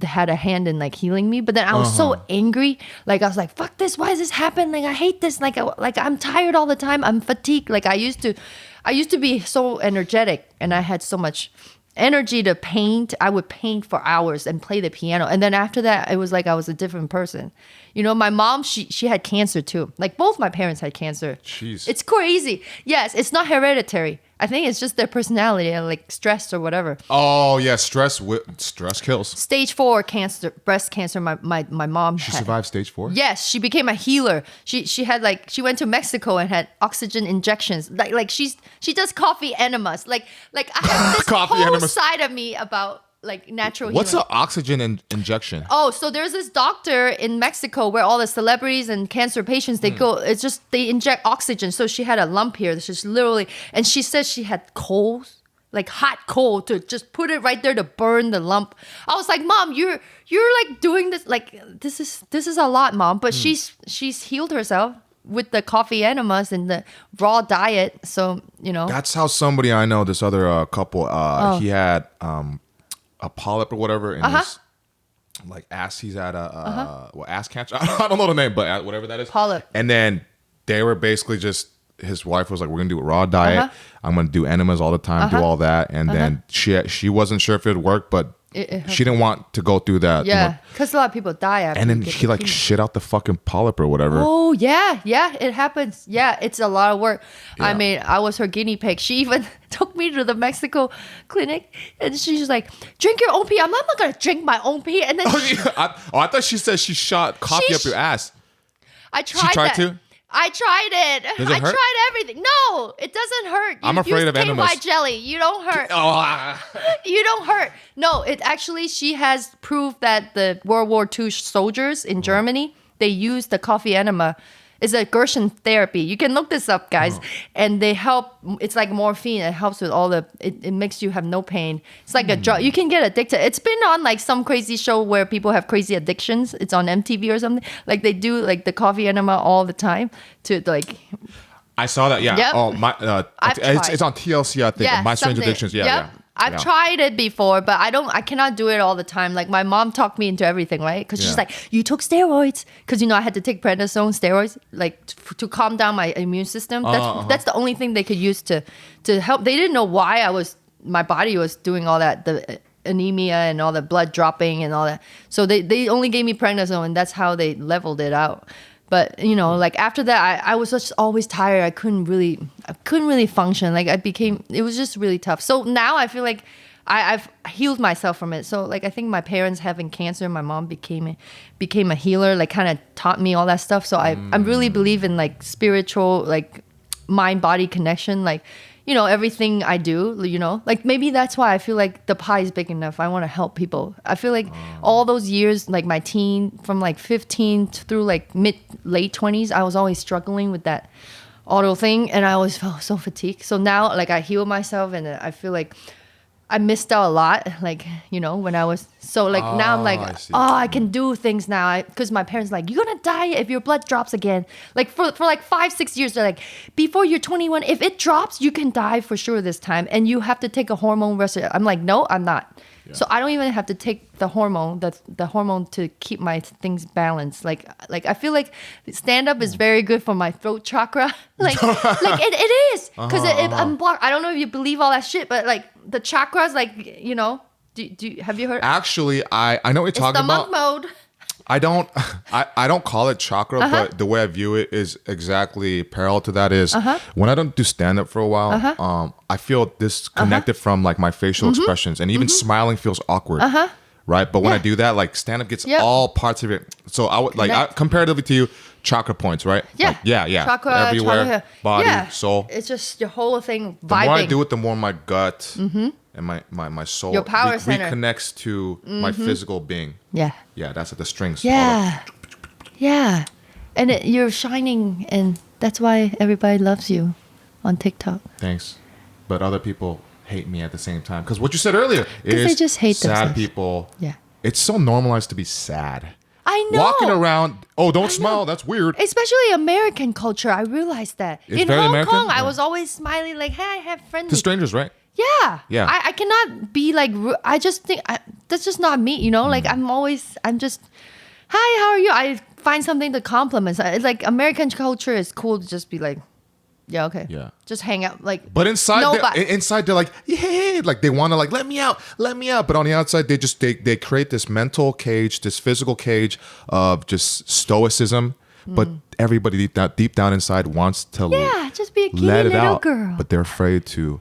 had a hand in like healing me. But then I was so angry, like I was like, fuck this, why does this happen? Like I hate this, like I'm tired all the time, I'm fatigued. Like I used to be so energetic, and I had so much energy to paint. I would paint for hours and play the piano. And then after that, it was like I was a different person. My mom, she had cancer too. Like both my parents had cancer. Jeez. It's crazy. Yes, it's not hereditary. I think it's just their personality and like stress or whatever. Oh yeah, stress kills. Stage 4 cancer, breast cancer. My mom. She survived stage 4? Yes, she became a healer. She had like she went to Mexico and had oxygen injections. Like she does coffee enemas. Like I have this whole enemas side of me about like natural healing. What's an oxygen injection? Oh, so there's this doctor in Mexico where all the celebrities and cancer patients, they go, it's just, they inject oxygen. So she had a lump here. She's literally, and she says she had coals, like hot coal, to just put it right there to burn the lump. I was like, Mom, you're like doing this, like this is a lot, Mom. But she's healed herself. with the coffee enemas and the raw diet. So, That's how somebody I know, this other couple, he had a polyp or whatever in his like ass. He's at ass cancer. I don't know the name, but whatever that is. Polyp. And then they were basically just, his wife was like, we're gonna do a raw diet. I'm gonna do enemas all the time, do all that. And then she wasn't sure if it would work, but she didn't want to go through that. Yeah, because a lot of people die after. And then he like shit out the fucking polyp or whatever. Oh yeah, it happens. Yeah, it's a lot of work. Yeah. I mean, I was her guinea pig. She even took me to the Mexico clinic, and she's like, "Drink your own pee." I'm not gonna drink my own pee. And then I thought she said she shot coffee up your ass. I tried. She tried that. to. I tried it. Does it hurt? Tried everything. No, it doesn't hurt. I'm afraid of enemas. KY jelly. You don't hurt. You don't hurt. No, it actually, she has proof that the World War II soldiers in Germany, they use the coffee enema. It's a Gerson therapy. You can look this up, guys. And they help. It's like morphine. It helps with all the. It makes you have no pain. It's like a drug. You can get addicted. It's been on like some crazy show where people have crazy addictions. It's on MTV or something. Like they do like the coffee enema all the time to like. I saw that. Yeah. Yep. Oh my. It's on TLC. I think. Yeah, My Strange something. Addictions. Yeah. Yep. Yeah. I've tried it before, but I cannot do it all the time. Like my mom talked me into everything, right? Because she's like, you took steroids. Because, I had to take prednisone steroids, like to calm down my immune system. That's the only thing they could use to help. They didn't know why my body was doing all that, the anemia and all the blood dropping and all that. So they only gave me prednisone, and that's how they leveled it out. But like after that, I was just always tired. I couldn't really function. Like it was just really tough. So now I feel like I've healed myself from it. So like I think my parents having cancer, my mom became a healer. Like kind of taught me all that stuff. So I really believe in like spiritual, like mind body connection. Like everything I do, like maybe that's why I feel like the pie is big enough. I want to help people. I feel like all those years, like my teen, from like 15 through like late 20s, I was always struggling with that auto thing, and I always felt so fatigued. So now, like I heal myself, and I feel like I missed out a lot, like, when I was, so like now I'm like, I can do things now. Because my parents like, you're going to die if your blood drops again. Like for like 5-6 years, they're like, before you're 21, if it drops, you can die for sure this time. And you have to take a hormone rest. I'm like, no, I'm not. Yeah. So I don't even have to take the hormone, the hormone to keep my things balanced. Like I feel like stand-up is very good for my throat chakra. like it is. Because I'm blocked. I don't know if you believe all that shit, but like the chakras, like, have you heard? Actually, I know what you're talking about. It's the monk mode. I don't call it chakra, but the way I view it is exactly parallel to that. Is when I don't do stand up for a while, I feel disconnected from like my facial expressions, and even smiling feels awkward. Right, but when I do that, like stand up gets all parts of it. So I would like comparatively to you, chakra points, right? Yeah, like, yeah, chakra, everywhere, body, soul. It's just your whole thing vibing. The more I do it, the more my gut and my soul your power center reconnects to my physical being. Yeah, that's at the strings. Yeah, and you're shining, and that's why everybody loves you on TikTok. Thanks, but other people hate me at the same time, because what you said earlier is they just hate sad themselves. People. Yeah, it's so normalized to be sad. I know. Walking around, don't smile. That's weird. Especially American culture. I realized that it's in very Hong American? Kong, I was always smiling, like, "Hey, I have friends." To strangers, right? Yeah. I cannot be like. I just think that's just not me. Like I'm just, "Hi, how are you?" I find something to compliment. It's like American culture is cool to just be like, yeah, okay. Yeah. Just hang out. Like, but inside they're like, yeah, like they want to like, let me out. But on the outside, they create this mental cage, this physical cage of just stoicism. But everybody deep down inside wants to just be a cute let it little out, girl. but they're afraid to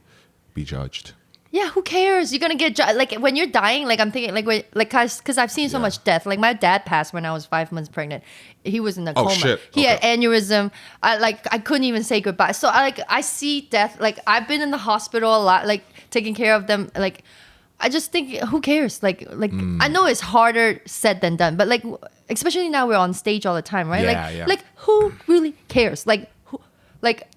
be judged. Yeah, who cares? You're gonna get like when you're dying. Like I'm thinking, because I've seen so much death. Like my dad passed when I was 5 months pregnant. He was in a coma. Shit. He had aneurysm. I couldn't even say goodbye. So I see death. Like I've been in the hospital a lot. Like taking care of them. Like I just think, who cares? Like I know it's harder said than done. But like especially now we're on stage all the time, right? Like who really cares? Like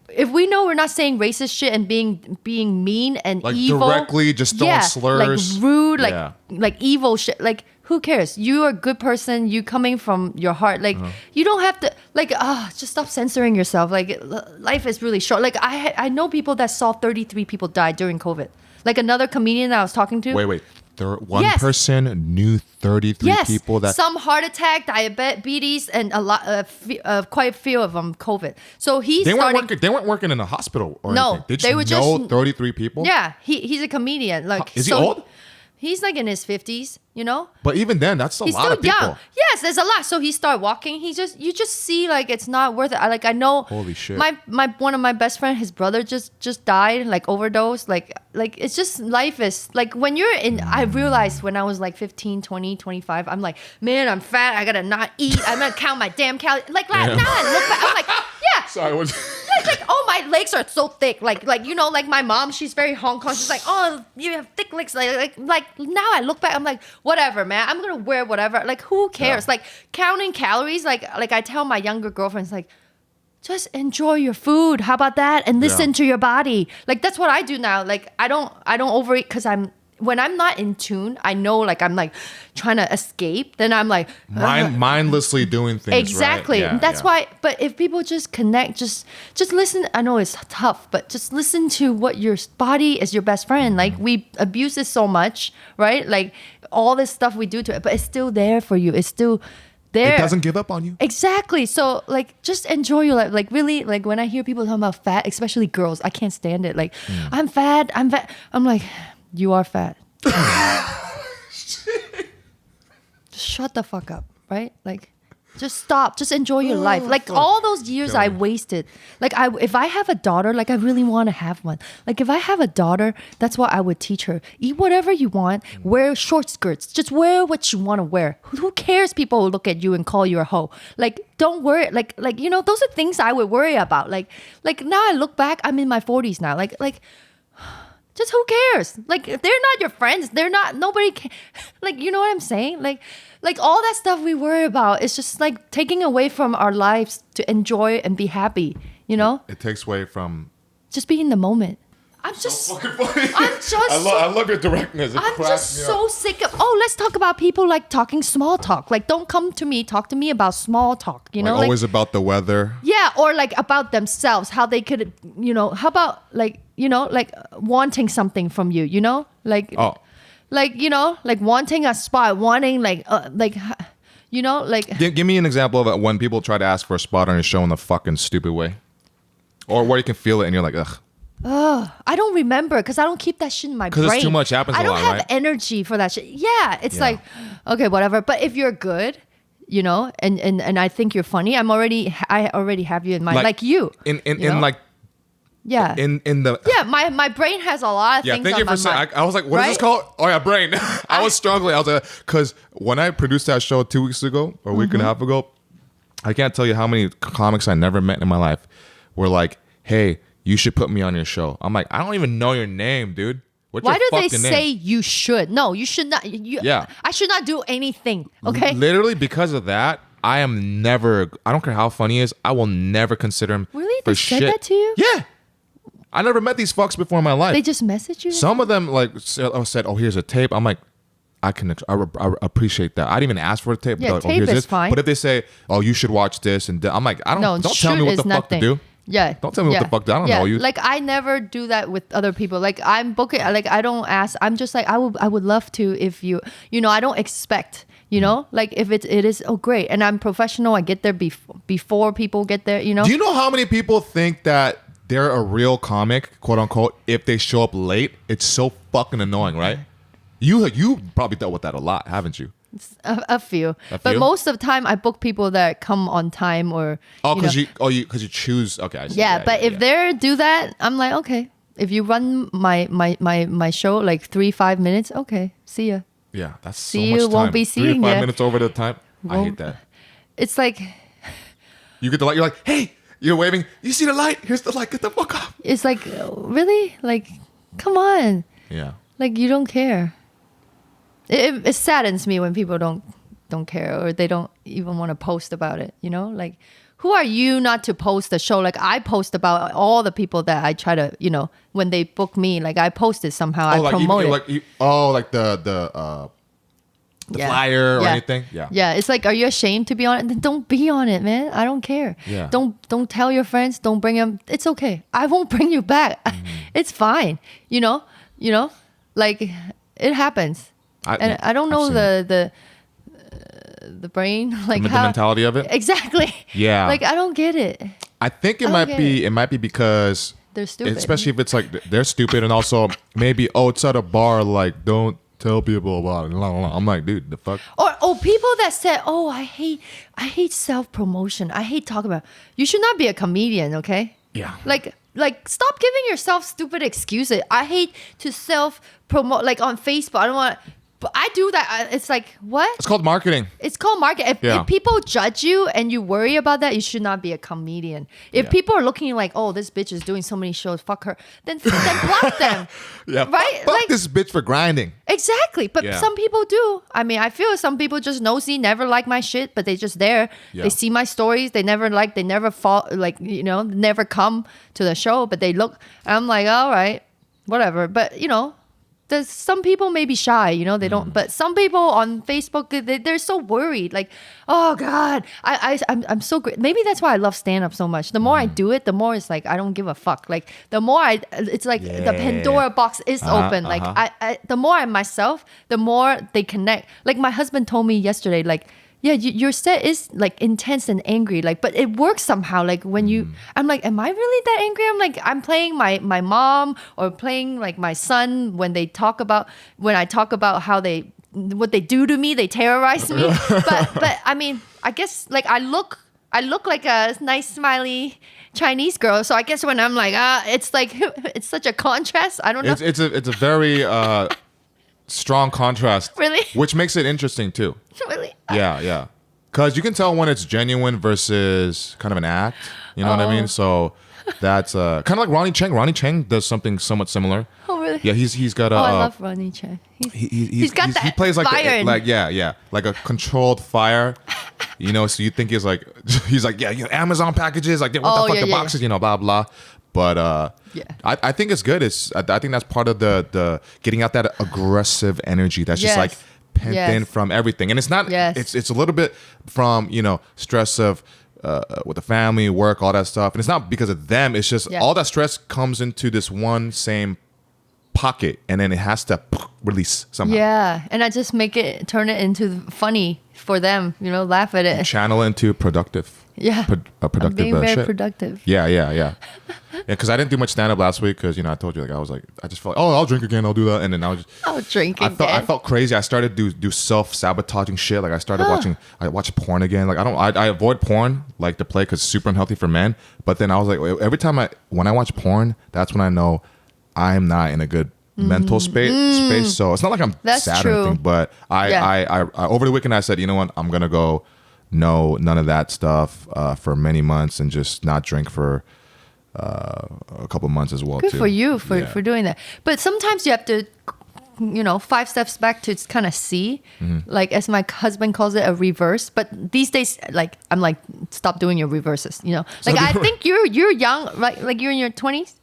if we know we're not saying racist shit and being mean and like evil, directly just throwing slurs, like rude, like evil shit. Like who cares? You are a good person. You coming from your heart. Like, you don't have to, like, just stop censoring yourself. Like, life is really short. Like, I know people that saw 33 people die during COVID. Like, another comedian that I was talking to. Wait. One person knew 33 people that... some heart attack, diabetes, and a lot, quite a few of them COVID. So they weren't working in a hospital or anything. They were just 33 people. Yeah, he's a comedian. Like, is he old? He's like in his 50s, you know? But even then, that's a lot of people. Young. Yes, there's a lot. So he started walking. You just see like it's not worth it. I know. Holy shit. My one of my best friend, his brother just died, like overdose. Like it's just, life is like, when you're in, I realized when I was like 15, 20, 25, I'm like, man, I'm fat. I gotta not eat. I'm gonna count my damn calories. Like, now I look back, I'm like, yeah. Sorry, like, oh, my legs are so thick. Like my mom, she's very Hong Kong. She's like, oh, you have thick legs. Like now I look back, I'm like, whatever, man. I'm gonna wear whatever. Like, who cares? Yeah. Like, counting calories. Like I tell my younger girlfriends, like, just enjoy your food. How about that? And listen to your body. Like, that's what I do now. Like, I don't overeat because when I'm not in tune, I know, like, I'm like trying to escape. Then I'm like mindlessly doing things. Exactly. Right? Yeah, that's why. But if people just connect, just listen. I know it's tough, but just listen to what your body is, your best friend. Like, we abuse it so much, right? Like, all this stuff we do to it, but it's still there for you. It's still there. It doesn't give up on you. Exactly. So, like, just enjoy your life. Like, really, like, when I hear people talking about fat, especially girls, I can't stand it. Like, I'm fat. I'm like, you are fat. Just shut the fuck up, right? Like, just stop. Just enjoy your life. Like, all those years I wasted. Like, if I have a daughter, like, I really want to have one. Like, if I have a daughter, that's what I would teach her. Eat whatever you want. Wear short skirts. Just wear what you want to wear. Who cares? People will look at you and call you a hoe. Like, don't worry. Like, you know, those are things I would worry about. Like now I look back, I'm in my 40s now. Like. Just who cares? Like, they're not your friends. They're not, nobody can, like, you know what I'm saying? Like all that stuff we worry about is just like taking away from our lives to enjoy and be happy, you know? It takes away from just be in the moment. I'm just so fucking funny. I love your directness. I'm just so sick of, let's talk about people like talking small talk. Like, don't come to me, talk to me about small talk, you know? Like, always about the weather. Yeah, or like about themselves, how they could, you know, how about like, you know, like wanting something from you, you know? Like, you know, like wanting a spot, wanting you know, like. Give me an example of it when people try to ask for a spot on your show in a fucking stupid way. Or where you can feel it and you're like, ugh. I don't remember because I don't keep that shit in my brain. Because it's too much happens a lot, right? I don't have energy for that shit. Yeah, it's like, okay, whatever. But if you're good, you know, and I think you're funny, I already have you in mind, like you. In like. Yeah. In the. Yeah, my brain has a lot of things. Thank you for saying. I was like, what is this called? Oh yeah, brain. I was struggling. I was like, because when I produced that show 2 weeks ago or a week and a half ago, I can't tell you how many comics I never met in my life were like, hey, you should put me on your show. I'm like, I don't even know your name, dude. Why do they say you should? No, you should not. I should not do anything. Okay. Literally because of that, I am never. I don't care how funny he is. I will never consider him. Really? For they shit. said that to you? Yeah. I never met these fucks before in my life. They just message you. Some of them like said, "Oh, here's a tape." I'm like, I appreciate that. I didn't even ask for a tape. Yeah, like, tape is fine. But if they say, "Oh, you should watch this," and I'm like, don't tell me what the fuck to do. Yeah. Don't tell me what the fuck to do. I don't know you. Like, I never do that with other people. Like, I'm booking, like, I don't ask. I'm just like, I would love to if you know, I don't expect, you know, like if it is, oh, great. And I'm professional. I get there before people get there, you know. Do you know how many people think that they're a real comic, quote unquote, if they show up late? It's so fucking annoying, right? You probably dealt with that a lot, haven't you? A few. But most of the time I book people that come on time or because you choose. Okay, I see. But if they do that, I'm like, okay, if you run my show like 3-5 minutes, okay, see ya. Yeah, that's see so much you time. won't be seeing 3 to 5 minutes over the time. I hate that. It's like you get the light, you're like, hey, you're waving, you see the light, here's the light, get the fuck off. It's like, really? Like, come on. Yeah. Like, you don't care. It saddens me when people don't care or they don't even want to post about it, you know? Like, who are you not to post the show? Like, I post about all the people that I try to, you know, when they book me, like I post it somehow. I promote it. Like the the flyer or anything. Yeah. Yeah. It's like, are you ashamed to be on it? Then don't be on it, man. I don't care. Yeah. Don't tell your friends. Don't bring them. It's okay. I won't bring you back. It's fine. You know, like it happens. I don't know the brain, like the mentality of it. Exactly. Yeah. Like I don't get it. I think it might be because they're stupid. Especially if it's like they're stupid, and also maybe it's at a bar, like don't tell people about it. I'm like, dude, the fuck. Or people that said, oh, I hate self promotion. I hate talking about. You should not be a comedian, okay? Yeah. Like stop giving yourself stupid excuses. I hate to self promote, like on Facebook. I don't want. But I do that. It's like, what? It's called marketing. It's called marketing. If people judge you and you worry about that, you should not be a comedian. If people are looking like, oh, this bitch is doing so many shows, fuck her, then block them. Yeah, right? Fuck like, this bitch for grinding. Exactly. But some people do. I mean, I feel some people just nosy, never like my shit, but they just there. Yeah. They see my stories. They never fall, like, never come to the show, but they look. I'm like, all right, whatever. But, there's some people may be shy, they don't, but some people on Facebook, they're so worried. Like, oh God, I'm so great. Maybe that's why I love stand-up so much. The more I do it, the more it's like, I don't give a fuck. Like the more it's like the Pandora box is open. Like the more I'm myself, the more they connect. Like my husband told me yesterday, like, yeah, your set is like intense and angry, like, but it works somehow. Like when I'm like, am I really that angry? I'm like, I'm playing my mom or playing like my son when I talk about how what they do to me, they terrorize me. but I mean, I guess like I look like a nice smiley Chinese girl. So I guess when I'm like, it's like it's such a contrast. I don't know. It's a very strong contrast. Really? Which makes it interesting too. Really? Yeah. Because you can tell when it's genuine versus kind of an act. You know what I mean? So that's kind of like Ronnie Cheng. Ronnie Cheng does something somewhat similar. Oh, really? Yeah, he's got a. I love Ronnie Cheng. He's got that. He plays like fire like a controlled fire. So you think he's like Amazon packages, like what the fuck the boxes, blah blah. But I think it's good. I think that's part of the getting out that aggressive energy that's just like pent in from everything. And it's not it's a little bit from stress of with the family, work, all that stuff. And it's not because of them. It's just all that stress comes into this one same pocket, and then it has to release somehow. Yeah, and I just turn it into funny for them. Laugh at it. Channel into productive. Yeah, productive. Being very shit. productive. Yeah. Because I didn't do much stand up last week because I told you I just felt like, I'll drink again, I'll do that, and then I'll drink again. I felt crazy. I started to do self sabotaging shit. Like I started I watched porn again. Like I avoid porn like to play because it's super unhealthy for men. But then I was like, every time when I watch porn, that's when I know I'm not in a good mental space. So it's not like I'm sad or anything. But I over the weekend I said, you know what, I'm gonna go. No, none of that stuff for many months, and just not drink for a couple months as well. Good too. for you for doing that. But sometimes you have to, 5 steps back to kind of see, like as my husband calls it, a reverse. But these days, like I'm like, stop doing your reverses. Like I think you're young, right? Like you're in your 20s.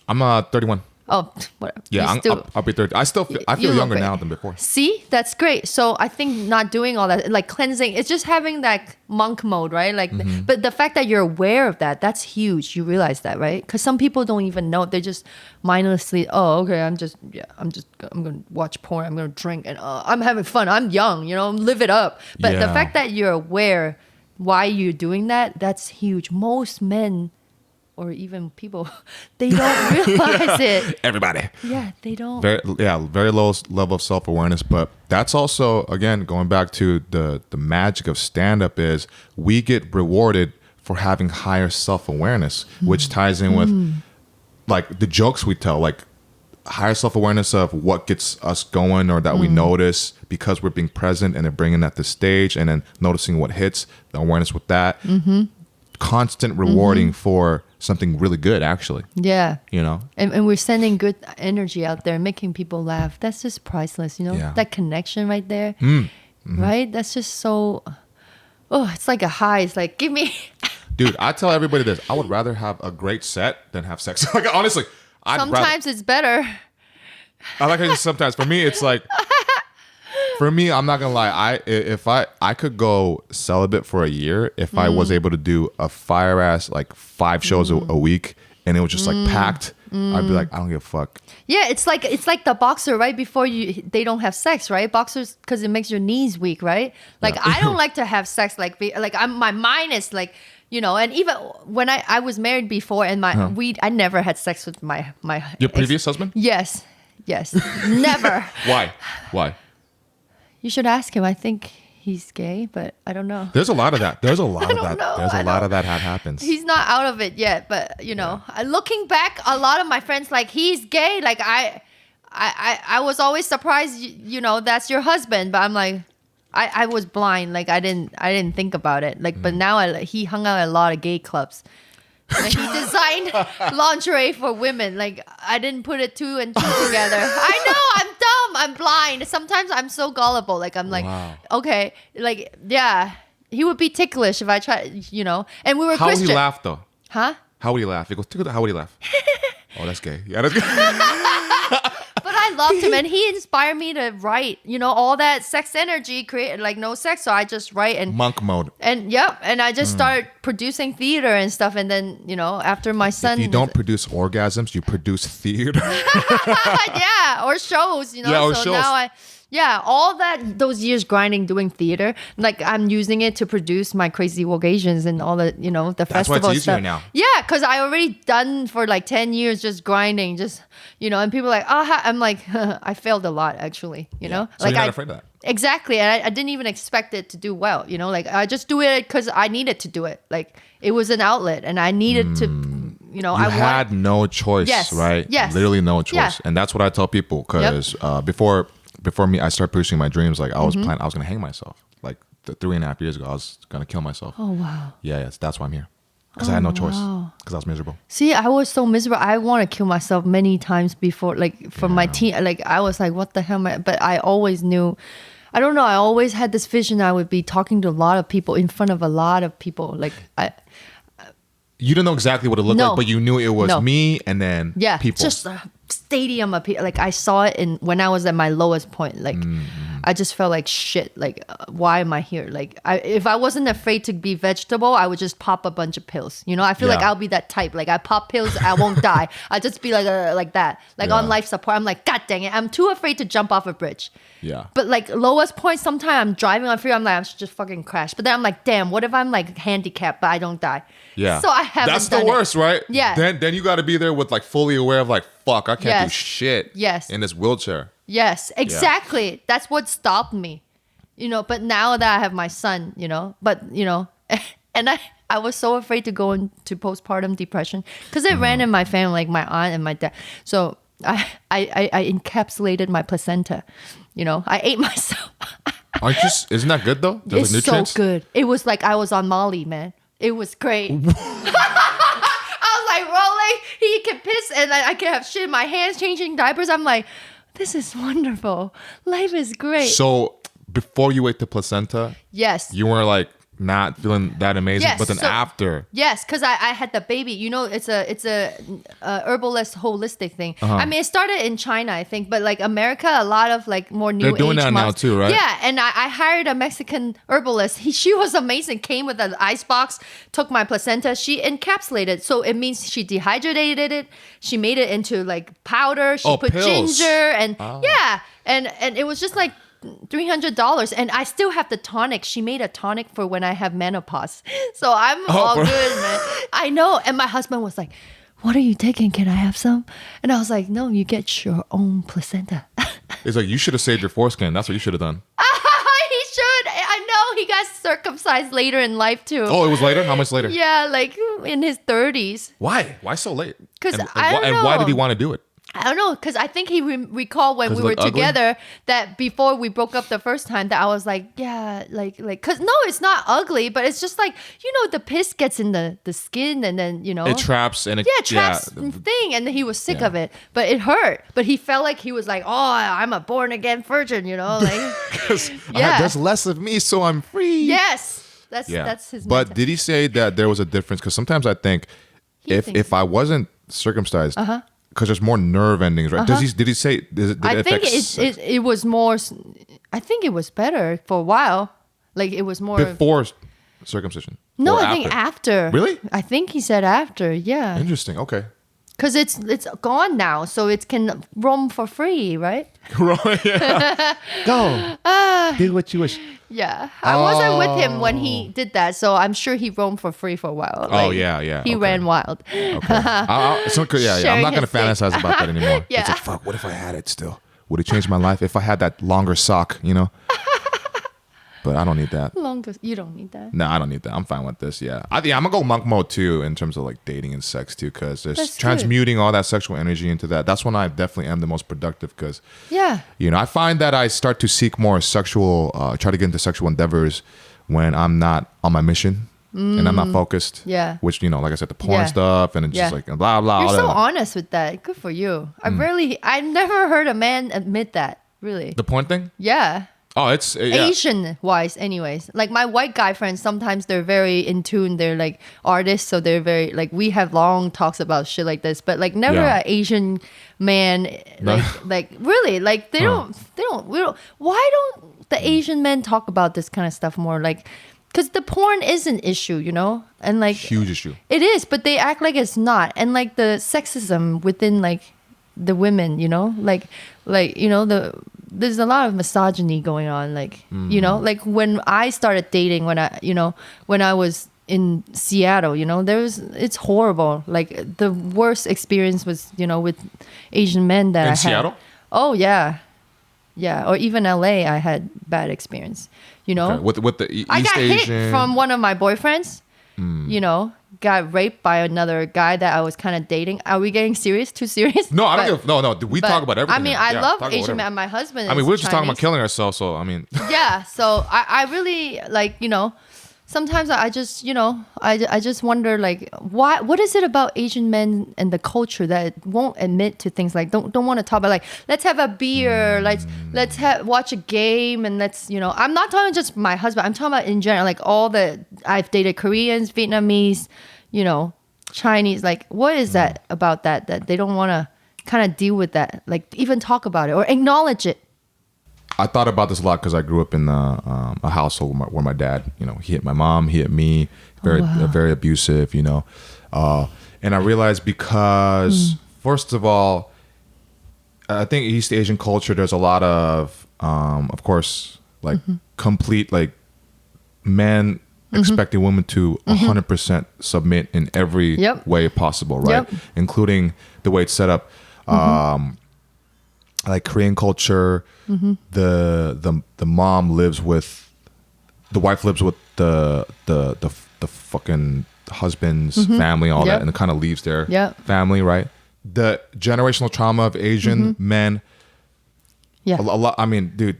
I'm 31. Oh, whatever. Yeah, I'll be 30. I feel younger now than before. See, that's great. So I think not doing all that, like cleansing, it's just having that monk mode, right? Like, but the fact that you're aware of that, that's huge. You realize that, right? Because some people don't even know. They just mindlessly, oh, okay, I'm gonna watch porn. I'm gonna drink, and I'm having fun. I'm young, live it up. But the fact that you're aware why you're doing that, that's huge. Most men, or even people, they don't realize it. Everybody. Yeah, they don't. Very low level of self-awareness. But that's also, again, going back to the magic of stand-up is we get rewarded for having higher self-awareness, which ties in with like the jokes we tell, like higher self-awareness of what gets us going or that we notice because we're being present and then bringing that to stage and then noticing what hits, the awareness with that. Constant rewarding for something really good, actually. Yeah. And we're sending good energy out there, making people laugh. That's just priceless, that connection right there. Right? That's just so, it's like a high. It's like, give me. Dude, I tell everybody this. I would rather have a great set than have sex. Like, honestly. Sometimes it's better. I like how you sometimes. For me, it's like, For me, I'm not gonna lie. If I could go celibate for a year if I was able to do a fire ass like 5 shows a week and it was just like packed. I'd be like, I don't give a fuck. Yeah, it's like the boxer right before they don't have sex, right? Boxers, because it makes your knees weak, right? Like I don't like to have sex like my mind is like, you know. And even when I was married before and I never had sex with my Your previous husband? Yes, never. Why? You should ask him. I think he's gay, but I don't know. There's a lot of that. There's a lot of that. know. There's a lot of that happens. He's not out of it yet, but you know, looking back, a lot of my friends like he's gay. Like I was always surprised. You know, that's your husband, but I'm like, I was blind. Like I didn't think about it. Like, but now he hung out at a lot of gay clubs. Like he designed lingerie for women. Like I didn't put it 2 and 2 together. I know, I'm dumb. I'm blind. Sometimes I'm so gullible. Like I'm like, okay, like yeah. He would be ticklish if I tried, you know. And we were How Christian. would he laugh though? Huh? How would he laugh? He goes, how would he laugh? Oh, that's gay. Yeah, that's gay. But I loved him, and he inspired me to write. You know, all that sex energy created like no sex, so I just write and Monk mode. And and I just started producing theater and stuff. And then you know, after my son, If you don't produce orgasms, you produce theater. yeah, or shows. You know, Yeah, or so shows. now all those years grinding doing theater, like I'm using it to produce my crazy occasions and all the the That's why festival it's easier stuff. now. Yeah, because I already done for like 10 years just grinding, just and people are like, I'm like, I failed a lot actually, you know. So like you're not afraid of that. Exactly, and I didn't even expect it to do well, you know. Like I just do it because I needed to do it. Like it was an outlet, and I needed to, You had no choice, Yes, right? yes. Literally no choice. Yeah. And that's what I tell people because before me, I started pursuing my dreams. Like I was planning, I was going to hang myself. Like 3.5 years ago, I was going to kill myself. Oh wow. Yeah, that's why I'm here. Because I had no choice. Because I was miserable. See, I was so miserable. I want to kill myself many times before, like from my teen. Like I was like, what the hell? But I always knew. I don't know. I always had this vision. I would be talking to a lot of people in front of a lot of people. Like You didn't know exactly what it looked No. like, but you knew it was No. me and then people. just a stadium of people. Like I saw it when I was at my lowest point. Like I just felt like shit. Like why am I here? Like if I wasn't afraid to be vegetable, I would just pop a bunch of pills. You know, I feel like I'll be that type. Like I pop pills, I won't die. I just be like that. Like on life support, I'm like, God dang it, I'm too afraid to jump off a bridge. Yeah. But like lowest point, sometimes I'm driving on freeway, I'm like, I should just fucking crash. But then I'm like, damn, what if I'm like handicapped but I don't die? Yeah. So I haven't That's done the worst, right? Yeah. Then you got to be there with like fully aware of like, fuck, I can't do Yes. shit. Yes. In this wheelchair. Yes, exactly. That's what stopped me. You know, but now that I have my son, and I was so afraid to go into postpartum depression because it ran in my family, like my aunt and my dad. So I encapsulated my placenta. You know, I ate myself. Isn't that good though? There's It's like nutrients. so good. It was like I was on Molly, man. It was great. I was like rolling. He can piss and I can have shit in my hands, changing diapers. I'm like, this is wonderful. Life is great. So before you ate the placenta, Yes. you were like not feeling that amazing, Yes, but then so- after, Yes, because I had the baby. You know, it's a herbalist holistic thing. Uh-huh. I mean, it started in China, I think, but like America, a lot of like more new They're doing age that now monks- too, right? Yeah, and I hired a Mexican herbalist. She was amazing. Came with an ice box, took my placenta. She encapsulated, so it means she dehydrated it. She made it into like powder. She put pills. ginger and and it was just like $300, and I still have the tonic. She made a tonic for when I have menopause, so I'm all good, man. I know. And my husband was like, "What are you taking? Can I have some?" And I was like, "No, you get your own placenta." it's like you should have saved your foreskin. That's what you should have done. He should. I know. He got circumcised later in life too. Oh, it was later. How much later? Yeah, like in his 30s. Why? Why so late? 'Cause and I don't and why know. did he want to do it? I don't know, because I think he recalled when 'Cause we it were looked ugly? together that before we broke up the first time that I was like, yeah, like, because no, it's not ugly, but it's just like, the piss gets in the skin and then, It traps and it traps thing. And he was sick of it, but it hurt. But he felt like he was like, oh, I'm a born again virgin, like, there's less of me, so I'm free. yes, that's his But mentality. did he say that there was a difference? Because sometimes I think if I wasn't circumcised, because there's more nerve endings, right? Did he say? Did I it think affect sex? it was more. I think it was better for a while. Like it was more Before circumcision? No, Or I think after. Really? I think he said after. Yeah. Interesting. Okay. Because it's gone now, so it can roam for free, right? Right. Yeah. Go. Do what you wish. Yeah. I wasn't with him when he did that, so I'm sure he roamed for free for a while. Oh, yeah. He ran wild. Okay. I'm Sharing not going to his thing. fantasize about that anymore. Yeah. It's like, fuck, what if I had it still? Would it change my life? If I had that longer sock, you know? But I don't need that. You don't need that. No, I don't need that. I'm fine with this. Yeah. I'm going to go monk mode too in terms of like dating and sex too, because there's That's transmuting all that sexual energy into that. That's when I definitely am the most productive because, Yeah. you know, I find that I start to seek more sexual, try to get into sexual endeavors when I'm not on my mission and I'm not focused. Yeah. Which, you know, like I said, the porn Yeah. stuff and it's just like blah, blah. You're all so that. honest with that. Good for you. I've never heard a man admit that. Really. The porn thing? Yeah. Oh, it's yeah. Asian wise anyways, like my white guy friends, sometimes they're very in tune, they're like artists, so they're very like, we have long talks about shit like this, but like never Yeah. an Asian man like really like we don't why don't the Asian men talk about this kind of stuff more, like because the porn is an issue, you know, and like Huge issue. it is, but they act like it's not, and like the sexism within like the women, you know, like you know, there's a lot of misogyny going on, like you know, like when I started dating, when I was in Seattle, you know, it's horrible. Like the worst experience was, you know, with Asian men that I In had. Seattle? Oh yeah, or even LA, I had bad experience. You know, Okay. With the I East got Asian. hit from one of my boyfriends. You know, got raped by another guy that I was kind of dating. Are we getting serious? Too serious? No, I don't give. No. We talk about everything. I mean, here. I Yeah, love talk about Asian whatever. men. My husband. I mean, is we were just talking about Chinese. killing ourselves. So I mean, Yeah. So I really like, you know, sometimes I just, you know, I just wonder like what is it about Asian men and the culture that won't admit to things like don't want to talk about like, let's have a beer, let's watch a game, and let's, you know, I'm not talking just my husband, I'm talking about in general, like I've dated Koreans, Vietnamese, you know, Chinese, like what is that about that they don't want to kind of deal with that, like even talk about it or acknowledge it. I thought about this a lot because I grew up in a household where my dad, you know, he hit my mom, he hit me, very abusive, you know, and I realized because first of all, I think East Asian culture, there's a lot of course, like complete like men expecting women to 100% submit in every way possible, right? Including the way it's set up. Like Korean culture, the mom lives with, the wife lives with the fucking husband's family, all that, and it kind of leaves their family, right? The generational trauma of Asian men. Yeah. A lot. I mean, dude,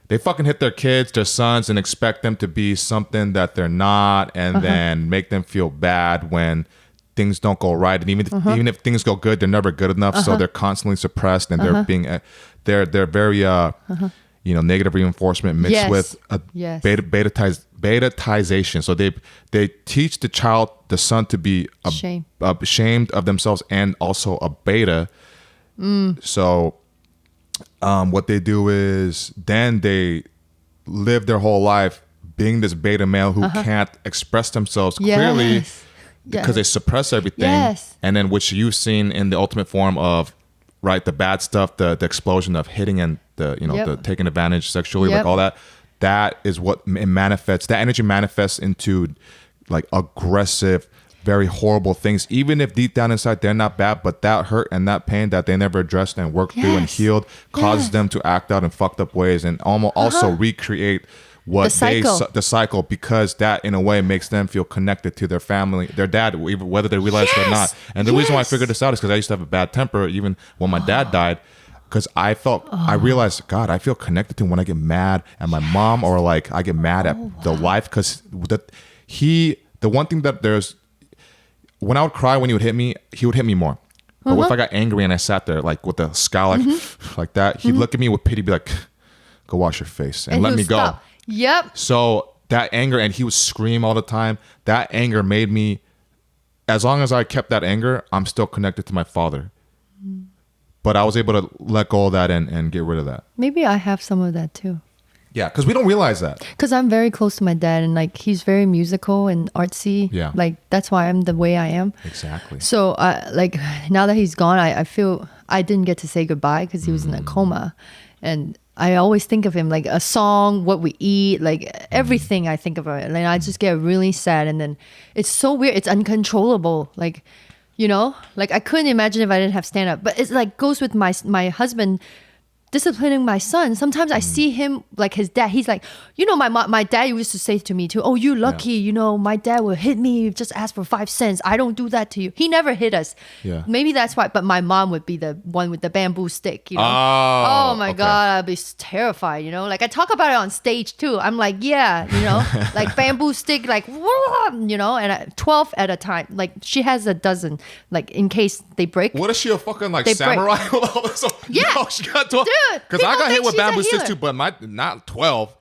they fucking hit their kids, their sons, and expect them to be something that they're not, and then make them feel bad when things don't go right, and even if things go good, they're never good enough. So they're constantly suppressed, and they're being they're very you know, negative reinforcement mixed with a betatization. So they teach the son to be ashamed of themselves and also a beta. So what they do is then they live their whole life being this beta male who can't express themselves clearly. Because they suppress everything, and then which you've seen in the ultimate form of, right, the bad stuff, the explosion of hitting and the, you know, the taking advantage sexually, like all that. That is what it manifests. That energy manifests into like aggressive, very horrible things. Even if deep down inside they're not bad, but that hurt and that pain that they never addressed and worked through and healed causes them to act out in fucked up ways and almost also recreate what the cycle, because that in a way makes them feel connected to their family, their dad, whether they realize it or not. And the reason why I figured this out is because I used to have a bad temper even when my dad died, because I realized, God, I feel connected to him when I get mad at my mom, or like I get mad at the wife, because the one thing that there's, when I would cry when he would hit me more. But if I got angry and I sat there like with a scowl like that, he'd look at me with pity, be like, go wash your face and let me go. Stop. Yep. So that anger, and he would scream all the time. That anger made me, as long as I kept that anger, I'm still connected to my father. But I was able to let go of that and get rid of that. Maybe I have some of that too. Yeah, because we don't realize that. Because I'm very close to my dad, and like he's very musical and artsy. Yeah. Like that's why I'm the way I am. Exactly. So like now that he's gone, I feel I didn't get to say goodbye because he was in a coma, and I always think of him like a song, what we eat, like everything. I think about it, and I just get really sad, and then it's so weird. It's uncontrollable. Like, you know, like I couldn't imagine if I didn't have stand up. But it's like goes with my husband disciplining my son. Sometimes I see him like his dad. He's like, you know, my dad used to say to me too, oh, you lucky, you know, my dad will hit me, just ask for 5 cents. I don't do that to you. He never hit us. Yeah. Maybe that's why, but my mom would be the one with the bamboo stick, you know. Oh my God, I'd be terrified, you know. Like I talk about it on stage too. I'm like, yeah, you know, like bamboo stick, like, you know, and 12 at a time. Like she has a dozen, like in case they break. What is she, a fucking like They samurai? Yeah. No, she got 12. Dude, Because I people got hit think with she's a bamboo sticks healer. too, but not 12.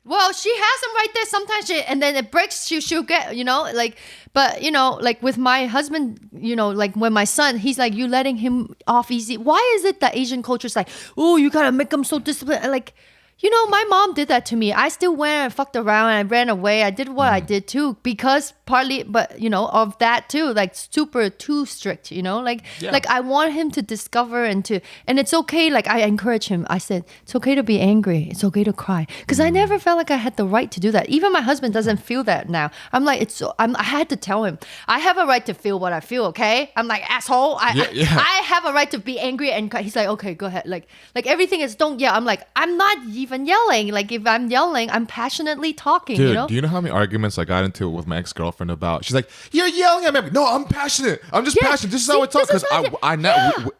Well, she has them right there. Sometimes and then it breaks. She'll get, you know, like, but you know, like with my husband, you know, like when my son, he's like, you letting him off easy. Why is it that Asian culture is like, oh, you gotta make him so disciplined? Like, you know, my mom did that to me. I still went and fucked around and I ran away. I did what I did too, because partly, but you know, of that too, like super too strict, you know, like I want him to discover and it's okay. Like I encourage him. I said, it's okay to be angry. It's okay to cry. Because I never felt like I had the right to do that. Even my husband doesn't feel that now. I'm like, I had to tell him, I have a right to feel what I feel. Okay. I'm like, asshole. I have a right to be angry and cry. He's like, okay, go ahead. Like everything is don't yell. I'm like, I'm not even yelling. Like if I'm yelling, I'm passionately talking. Dude, you know? do you know how many arguments I got into with my ex-girlfriend about? She's like, "You're yelling at me." No, I'm passionate. I'm just passionate. This is how we talk because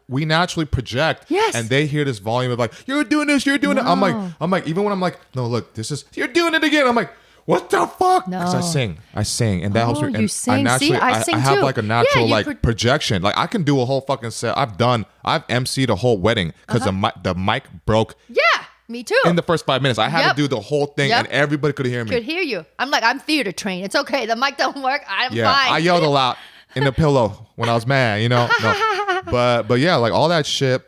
we naturally project. Yes. And they hear this volume of like, "You're doing this. You're doing it." I'm like, even when I'm like, "No, look, this is you're doing it again." I'm like, what the fuck? Because I sing, and that helps me. And you sing. I naturally, See, I sing I have too. like a natural Yeah, like projection. Like I can do a whole fucking set. I've emceed a whole wedding because the mic broke. Yeah. Me too. In the first 5 minutes, I had to do the whole thing, and everybody could hear me. Could hear you. I'm like, I'm theater trained. It's okay. The mic don't work. I'm fine. I yelled a lot in the pillow when I was mad. You know, no. but yeah, like all that shit.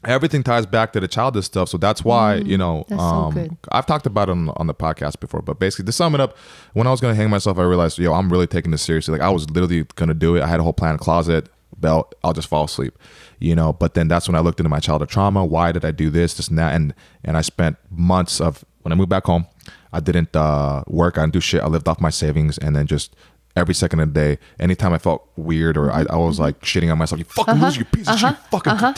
Everything ties back to the childish stuff, so that's why so good. I've talked about it on the podcast before. But basically, to sum it up, when I was gonna hang myself, I realized, I'm really taking this seriously. Like I was literally gonna do it. I had a whole plan, closet, belt. I'll just fall asleep, But then that's when I looked into my childhood trauma. Why did I do this and that? And I spent months of when I moved back home, I didn't work. I didn't do shit. I lived off my savings, and then just every second of the day, anytime I felt weird or I was like shitting on myself, you fucking loser, you piece of shit, fucking. I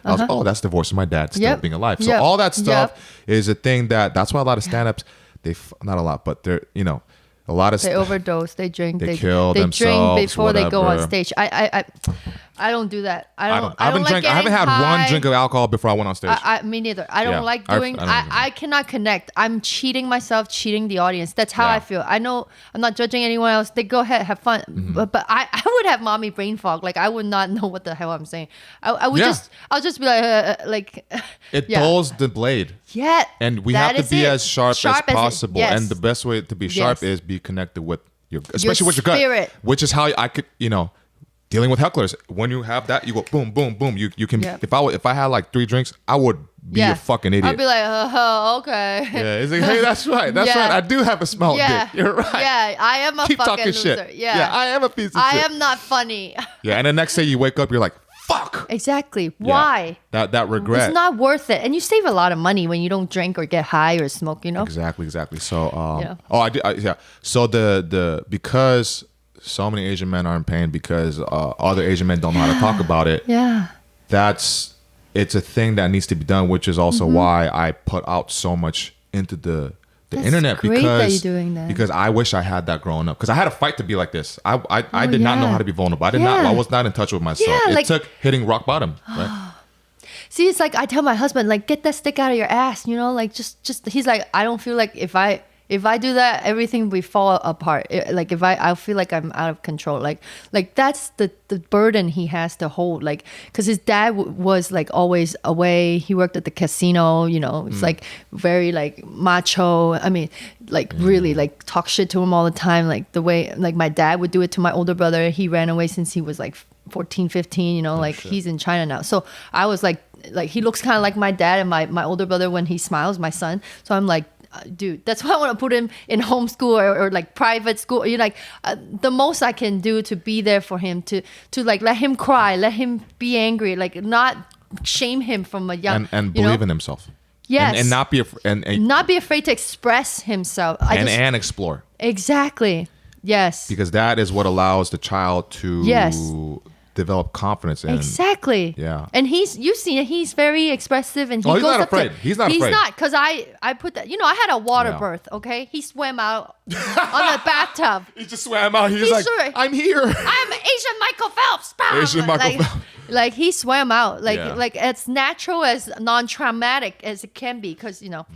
was like, oh, that's the voice of my dad still being alive. So all that stuff is a thing that's why a lot of stand-ups, not a lot, but they're, a lot of they overdose, they drink, they kill themselves, drink before they go on whatever. stage. I don't do that. I don't like I haven't had one drink of alcohol before I went on stage. Me neither. I don't like doing. I cannot connect. I'm cheating myself, cheating the audience. That's how I feel. I know I'm not judging anyone else. They go ahead, have fun. But I would have mommy brain fog. Like I would not know what the hell I'm saying. I would I'll just be like it dulls the blade. Yeah. And we have to be as sharp as possible. Yes. And the best way to be sharp is be connected with especially with your gut, spirit. Which is how I could, dealing with hecklers. When you have that, you go boom, boom, boom. You can. If I had like 3 drinks, I would be a fucking idiot. I'd be like, okay. Yeah, it's like, hey, that's right. That's right. I do have a small dick. You're right. Yeah, I am a Keep fucking talking loser. shit. Yeah, I am a piece of shit. I am not funny. Yeah, and the next day you wake up, you're like, fuck. Exactly. Why? That regret. It's not worth it, and you save a lot of money when you don't drink or get high or smoke. Exactly. So, So the because so many Asian men are in pain because other Asian men don't know how to talk about it. Yeah. It's a thing that needs to be done, which is also why I put out so much into the internet great because that you're doing that. Because I wish I had that growing up because I had a fight to be like this. I did not know how to be vulnerable. I was not in touch with myself. It took hitting rock bottom, right? See, it's like I tell my husband, like, get that stick out of your ass, like just he's like, I don't feel like if If I do that, everything will fall apart. Like if I feel like I'm out of control. Like that's the burden he has to hold. Like because his dad was like always away. He worked at the casino. You know, it's like very like macho. I mean, like really like talk shit to him all the time. Like the way like my dad would do it to my older brother. He ran away since he was like 14, 15, you know, like he's in China now. So I was like he looks kind of like my dad and my older brother when he smiles, my son. So I'm like, dude, that's why I want to put him in homeschool or like private school. You know, like the most I can do to be there for him, to like let him cry, let him be angry, like not shame him from a young and believe in himself. Yes, and not be not be afraid to express himself. And explore. Exactly. Yes. Because that is what allows the child to develop confidence in. Exactly. Yeah. And you see it, he's very expressive and he's not afraid. He's not afraid. He's not, because I put that, you know, I had a water birth, okay? He swam out on the bathtub. He just swam out. He's like, I'm here. I'm Asian Michael Phelps. Asian Michael Phelps. Like he swam out. Like as natural, as non-traumatic as it can be, because, you know,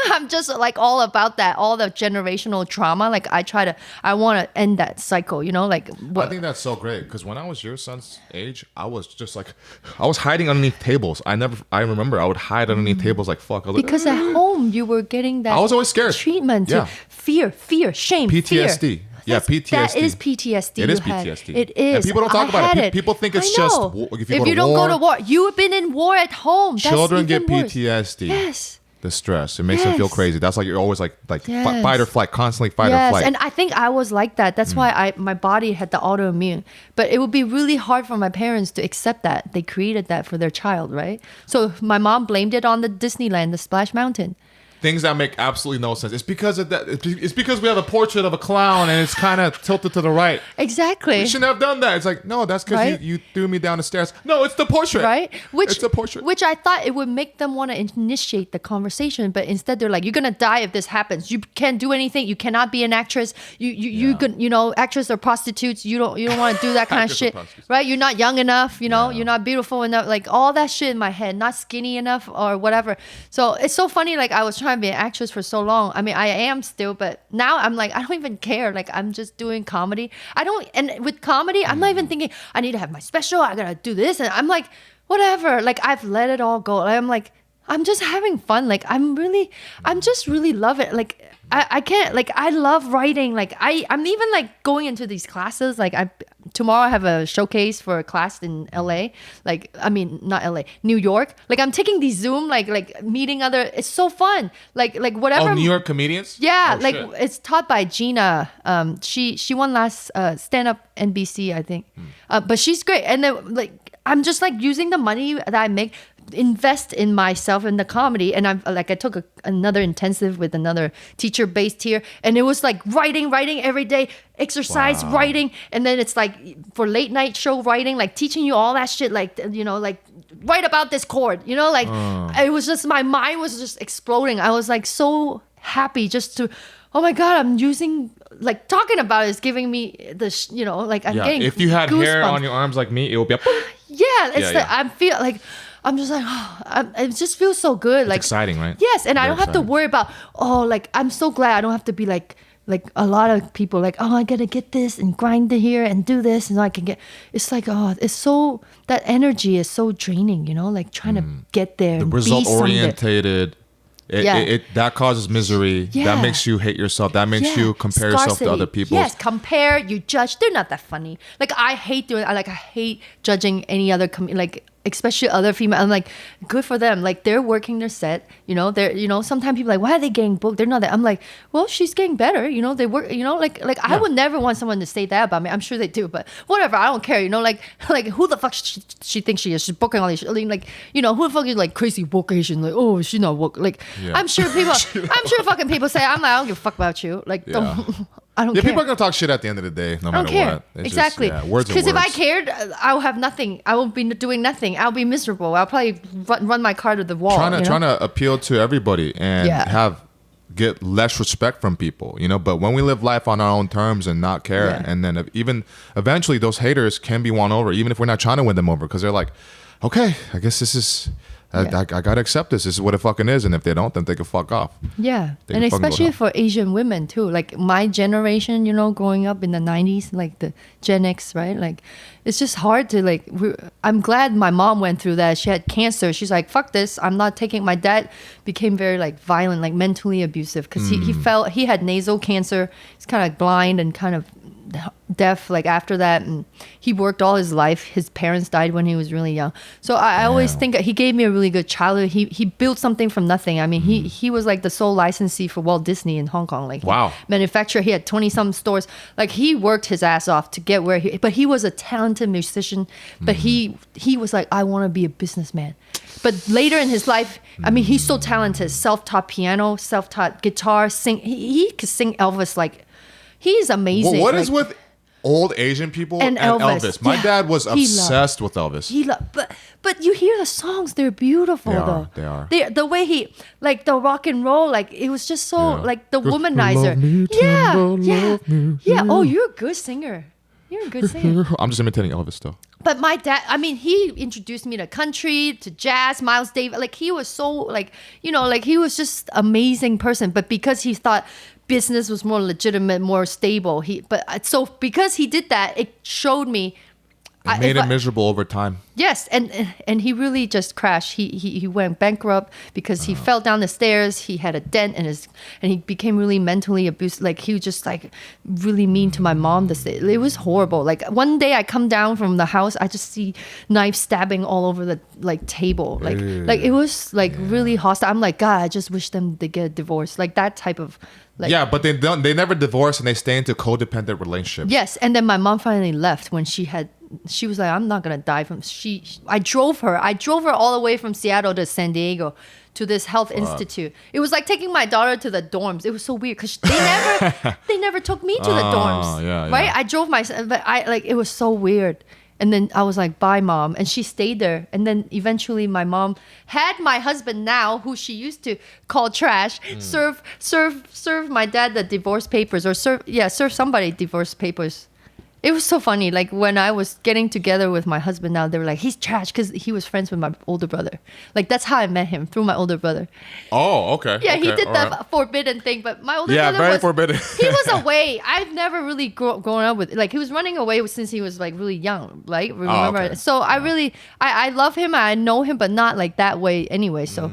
I'm just like all about that, all the generational trauma. Like I want to end that cycle, you know, like I think that's so great, because when I was your son's age, I was just like, I was hiding underneath tables. I remember I would hide underneath tables like fuck. Because at home you were getting that. I was always scared. Treatment to fear, shame, PTSD. Fear. Yeah, PTSD. That is PTSD. It is PTSD. It is. And people don't talk about it. People think it's just if you don't go to war. You've been in war at home. Children get worse. PTSD. Yes. The stress. It makes them feel crazy. That's like you're always like fight or flight, constantly fight or flight. And I think I was like that. That's why my body had the autoimmune. But it would be really hard for my parents to accept that. They created that for their child, right? So my mom blamed it on the Disneyland, the Splash Mountain. Things that make absolutely no sense. It's because of that. It's because we have a portrait of a clown and it's kind of tilted to the right. Exactly. We shouldn't have done that. It's like, no, that's because you threw me down the stairs. No, it's the portrait. Right? It's the portrait. Which I thought it would make them want to initiate the conversation, but instead they're like, you're gonna die if this happens. You can't do anything. You cannot be an actress. You know, actors or prostitutes. You don't want to do that kind of shit, right? You're not young enough. You know, you're not beautiful enough. Like all that shit in my head. Not skinny enough or whatever. So it's so funny. Like I was trying to be an actress for so long. I mean, I am still, but now I'm like, I don't even care. Like I'm just doing comedy. And with comedy, I'm not even thinking I need to have my special. I gotta do this, and I'm like, whatever. Like I've let it all go. I'm like, I'm just having fun. Like I'm just really love it. Like I can't, like I love writing. Like I'm even like going into these classes. Like tomorrow I have a showcase for a class in LA. Like, I mean, not LA, New York. Like I'm taking these Zoom, like meeting it's so fun. Like whatever. Oh, New York comedians? Yeah. Oh, like shit. It's taught by Gina. She won last stand-up NBC, I think. But she's great. And then like, I'm just like using the money that I make, invest in myself in the comedy. And I took another intensive with another teacher based here, and it was like writing every day, exercise, writing, and then it's like for late night show writing, like teaching you all that shit, like, you know, like write about this chord, you know, like it was just, my mind was just exploding. I was like so happy just to, oh my God, I'm using, like talking about it is giving me the, you know, like I'm getting if you had goosebumps. hair on your arms like me, it would be I feel like, I'm just like, it just feels so good. Like exciting, right? Yes, and Very I don't have to worry about, like, I'm so glad I don't have to be like a lot of people like, oh, I gotta get this and grind it here and do this and I can get. It's like, it's so, that energy is so draining, you know, like trying to get there. The and result be someday. orientated. That causes mimisery. Yeah. That makes you hate yourself. That makes you compare yourself to other people. Yes, compare, you judge. They're not that funny. Like I hate doing. I hate judging any other like especially other female. I'm like, good for them. Like they're working their set. You know, sometimes people are like, why are they getting booked? They're not that. I'm like, well, she's getting better. You know, they work. You know, like I would never want someone to say that about me. I'm sure they do, but whatever. I don't care. You know, like who the fuck she thinks she is? She's booking all these. Like, you know, who the fuck is like crazy woke Asian? Like, oh, she's not woke. Like, I'm sure people. I'm sure fucking people say, I'm like, I don't give a fuck about you. Like, don't. I don't care. People are gonna talk shit at the end of the day, no matter what. It's exactly. Words are words. Because if I cared, I will have nothing. I will be doing nothing. I'll be miserable. I'll probably run my car to the wall. Trying to appeal to everybody and get less respect from people, you know. But when we live life on our own terms and not care, and then even eventually those haters can be won over, even if we're not trying to win them over, because they're like, okay, I guess this is I gotta accept this. This is what it fucking is. And if they don't, then they can fuck off. Yeah. They And can fucking go especially down. for Asian women too. Like my generation, you know, growing up in the 90s, like the Gen X, right? Like it's just hard to like, I'm glad my mom went through that. She had cancer. She's like, fuck this. I'm not taking, my dad became very like violent, like mentally abusive because he had nasal cancer. He's kind of blind and kind of deaf like after that, and he worked all his life. His parents died when he was really young, so I always think that he gave me a really good childhood. He built something from nothing. I mean, he was like the sole licensee for Walt Disney in Hong Kong. Like Wow. manufacturer. He had 20 some stores. Like he worked his ass off to get where but he was a talented musician, but he was like, I want to be a businessman. But later in his life, I mean, he's so talented. Self-taught piano, self-taught guitar, sing. He could sing Elvis like. He's amazing. Well, what is with old Asian people and Elvis? My dad was obsessed with Elvis. But you hear the songs; they're beautiful, though. They are. The way he like the rock and roll, like it was just so like the Just womanizer. love me, Yeah. Oh, you're a good singer. You're a good singer. I'm just imitating Elvis still. But my dad, I mean, he introduced me to country, to jazz, Miles Davis. Like he was so like, you know, like he was just amazing person. But because he thought business was more legitimate, more stable, because he did that, it showed me. It made him miserable over time. Yes, and he really just crashed. He went bankrupt because he fell down the stairs. He had a dent in his, and he became really mentally abused. Like he was just like really mean to my mom. It was horrible. Like one day I come down from the house, I just see knife stabbing all over the like table. Like it was like really hostile. I'm like, God, I just wish them to get a divorce. Like that type of. Like, yeah, but they never divorce and they stay into codependent relationships. Yes, and then my mom finally left when she was like, I'm not gonna die from. I drove her all the way from Seattle to San Diego to this health institute. It was like taking my daughter to the dorms. It was so weird because they never took me to the dorms. Yeah, right? yeah. I drove myself, but it was so weird. And then I was like, bye, Mom. And she stayed there. And then eventually my mom had my husband now, who she used to call trash, serve my dad the divorce papers or serve somebody divorce papers. It was so funny. Like when I was getting together with my husband now, they were like, he's trash because he was friends with my older brother. Like that's how I met him, through my older brother. Oh, okay. Yeah, okay, he did the right. forbidden thing, but my older brother very was forbidden. He was away. I've never really grown up with, like he was running away since he was like really young, like remember? okay. So I really I love him. I know him, but not like that way anyway. So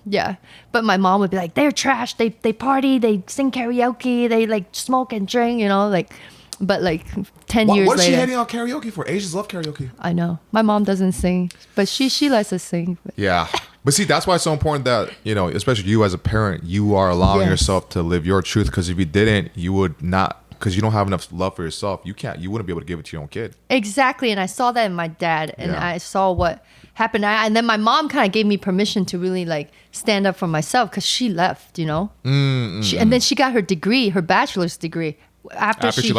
yeah. But my mom would be like, they're trash. They party. They sing karaoke. They like smoke and drink. You know, like. But like 10 years later. What is she heading on karaoke for? Asians love karaoke. I know. My mom doesn't sing, but she lets us sing. But. Yeah. But see, that's why it's so important that, you know, especially you as a parent, you are allowing Yes. yourself to live your truth. Because if you didn't, you would not, because you don't have enough love for yourself. You wouldn't be able to give it to your own kid. Exactly. And I saw that in my dad, and I saw what happened. And then my mom kind of gave me permission to really like stand up for myself because she left, you know. And then she got her degree, her bachelor's degree. After she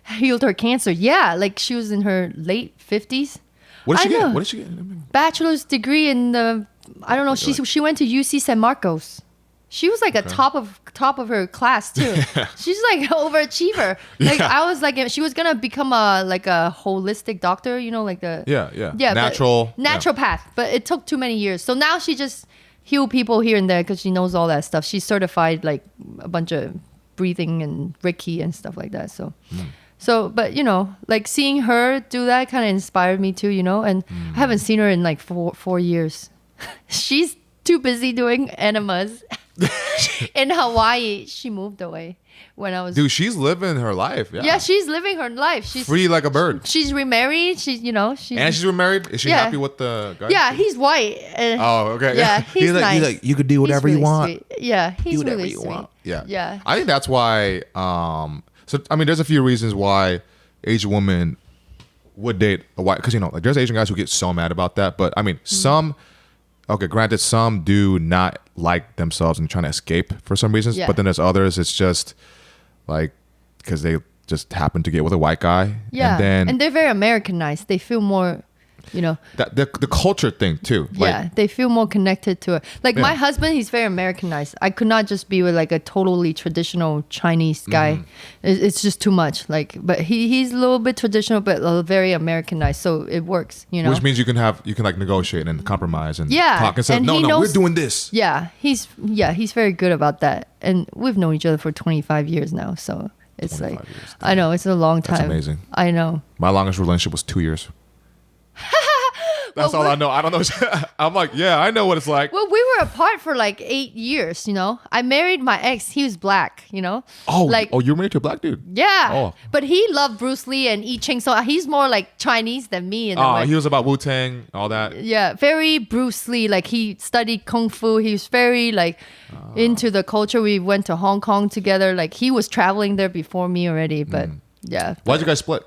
healed her cancer. Yeah, like she was in her late 50s. What did she get? Bachelor's degree in the, I don't know, she went to UC San Marcos. She was like a top of her class too. She's like an overachiever. Like I was like, she was gonna become a holistic doctor, you know, like the naturopath. But it took too many years. So now she just heal people here and there because she knows all that stuff. She's certified like a bunch of breathing and Reiki and stuff like that. So, but you know, like seeing her do that kind of inspired me too, you know, and I haven't seen her in like four years. She's too busy doing enemas in Hawaii. She moved away when I was. Dude, she's living her life. Yeah, she's living her life. She's free like a bird. She's remarried. She's remarried. Is she happy with the guy? Yeah, he's white. Oh, okay. Yeah, he's nice. He's like, you could do whatever you want. Sweet. Yeah, he's do whatever really you sweet. want. Yeah. Yeah. I think that's why. So I mean, there's a few reasons why Asian women would date a white, because you know, like there's Asian guys who get so mad about that. But I mean, some. Okay, granted, some do not like themselves and trying to escape for some reasons. Yeah. But then there's others. It's just like because they just happen to get with a white guy. Yeah, And then they're very Americanized. They feel more you know. That the culture thing too. Yeah, they feel more connected to it. Like my husband, he's very Americanized. I could not just be with like a totally traditional Chinese guy. It's just too much. Like, but he's a little bit traditional, but very Americanized. So it works, you know. Which means you can like negotiate and compromise and talk and say, and no, we're doing this. Yeah, he's very good about that. And we've known each other for 25 years now. So it's like, years, I know it's a long time. That's amazing. I know. My longest relationship was 2 years. That's all I know. I don't know. I'm like, yeah, I know what it's like. Well, we were apart for like 8 years, you know. I married my ex. He was black, you know. Oh, you were married to a black dude? Yeah. Oh. But he loved Bruce Lee and I Ching. So he's more like Chinese than me. He was about Wu-Tang, all that. Yeah, very Bruce Lee. Like he studied Kung Fu. He was very like into the culture. We went to Hong Kong together. Like he was traveling there before me already. But yeah. Why'd you guys split?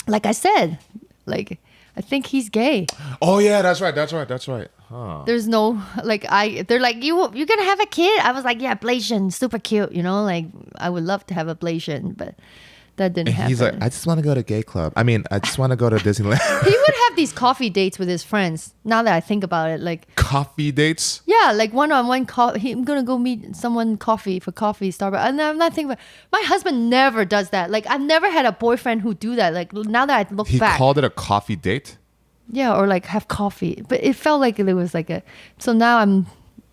Like I said, like... I think he's gay. Oh yeah, that's right. Huh. There's no they're like you're gonna have a kid. I was like, yeah, ablation, super cute, you know, like I would love to have ablation, but that didn't happen. He's like, I just want to go to gay club. I mean, I just want to go to Disneyland. He would have these coffee dates with his friends. Now that I think about it, like coffee dates. Yeah, like one-on-one coffee. I'm gonna go meet someone for coffee, Starbucks. And I'm not thinking about. My husband never does that. Like I've never had a boyfriend who do that. Like now that I look back, he called it a coffee date. Yeah, or like have coffee, but it felt like it was like a. So now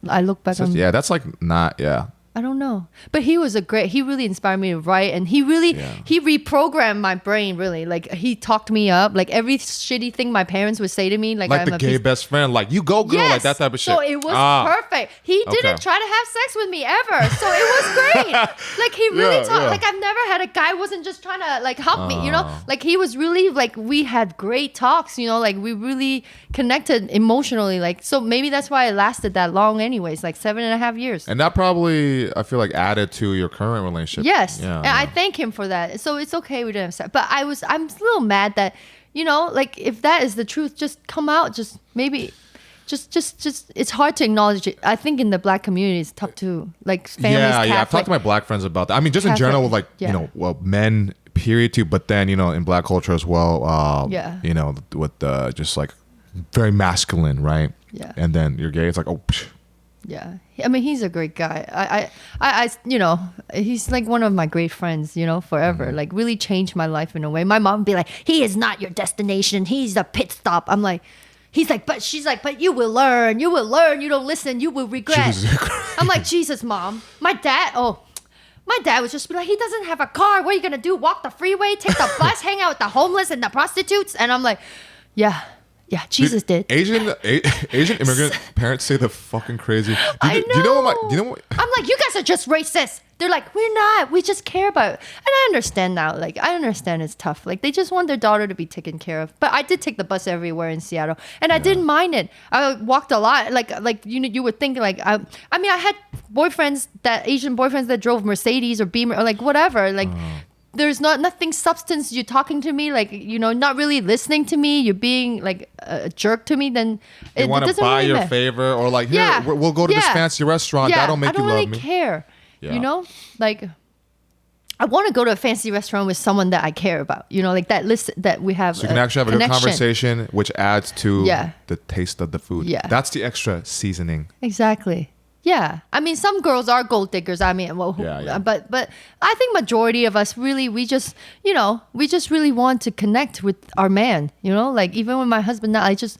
I look back on. Yeah, that's like not. Yeah. I don't know. But he really inspired me to write, and he reprogrammed my brain, really. Like he talked me up, like every shitty thing my parents would say to me, like I'm the gay best friend, like you go girl, like that type of shit. So it was perfect. He didn't try to have sex with me ever. So it was great. Like he really talked, like I've never had a guy wasn't just trying to like help me, you know? Like he was really like, we had great talks, you know, like we really connected emotionally. Like, so maybe that's why it lasted that long anyways, like 7.5 years. And that probably, I feel like added to your current relationship. Yes. Yeah, and I thank him for that. So it's okay we didn't have sex. But I'm a little mad that, you know, like if that is the truth, just come out, just maybe just it's hard to acknowledge it. I think in the black community it's tough to like families. Yeah, I've talked to my black friends about that. I mean, just Catholic, in general, like you know, well, men period too, but then you know, in black culture as well. You know, with just like very masculine, right? Yeah. And then you're gay. It's like Yeah, I mean he's a great guy. I you know, he's like one of my great friends. You know, forever. Like really changed my life in a way. My mom would be like, "He is not your destination. He's a pit stop." I'm like, he's like, but she's like, but you will learn. You will learn. You don't listen. You will regret. I'm like, Jesus, mom. My dad would just be like, he doesn't have a car. What are you gonna do? Walk the freeway? Take the bus? Hang out with the homeless and the prostitutes? And I'm like, yeah. Yeah, Jesus did. Asian immigrant parents say the fucking crazy. I know. Do you know what? I'm like, you guys are just racist. They're like, we're not. We just care about it. And I understand now. Like, I understand it's tough. Like, they just want their daughter to be taken care of. But I did take the bus everywhere in Seattle, and I didn't mind it. I walked a lot. Like you would think like I mean, I had Asian boyfriends that drove Mercedes or Beamer or like whatever. Like. There's nothing substance. You're talking to me like, you know, not really listening to me. You're being like a jerk to me. Then they want to buy your favor or like, here, we'll go to this fancy restaurant. That'll make you love me. I don't really care. You know, like I want to go to a fancy restaurant with someone that I care about. You know, like that list that we have. So you can actually have a good conversation, which adds to the taste of the food. Yeah, that's the extra seasoning. Exactly. Yeah, I mean, some girls are gold diggers. I mean, well, but I think majority of us really, we just really want to connect with our man. You know, like even with my husband now, I just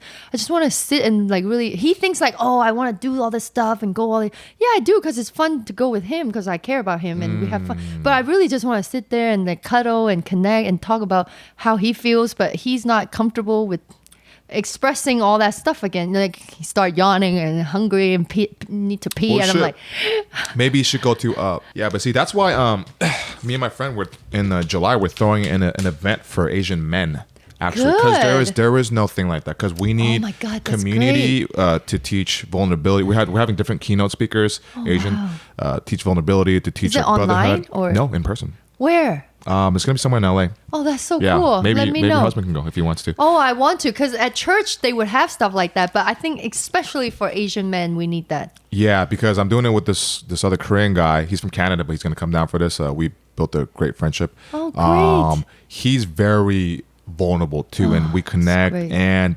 want to sit and like really. He thinks like, oh, I want to do all this stuff and go all. Yeah, I do because it's fun to go with him because I care about him and we have fun. But I really just want to sit there and like cuddle and connect and talk about how he feels, but he's not comfortable with expressing all that stuff again. Like he start yawning and hungry and need to pee. And I'm like, maybe you should go to yeah. But see, that's why me and my friend were in July. We're throwing in an event for Asian men. Actually, because there is no thing like that. Because we need community to teach vulnerability. We're having different keynote speakers, Asian, teach vulnerability, to teach brotherhood. Online or no, in person. Where? It's gonna be somewhere in LA. Oh, that's so cool. Maybe your husband can go if he wants to. Oh, I want to, because at church they would have stuff like that. But I think especially for Asian men, we need that. Yeah, because I'm doing it with this other Korean guy. He's from Canada, but he's gonna come down for this. We built a great friendship. Oh, great. He's very vulnerable too, and we connect. And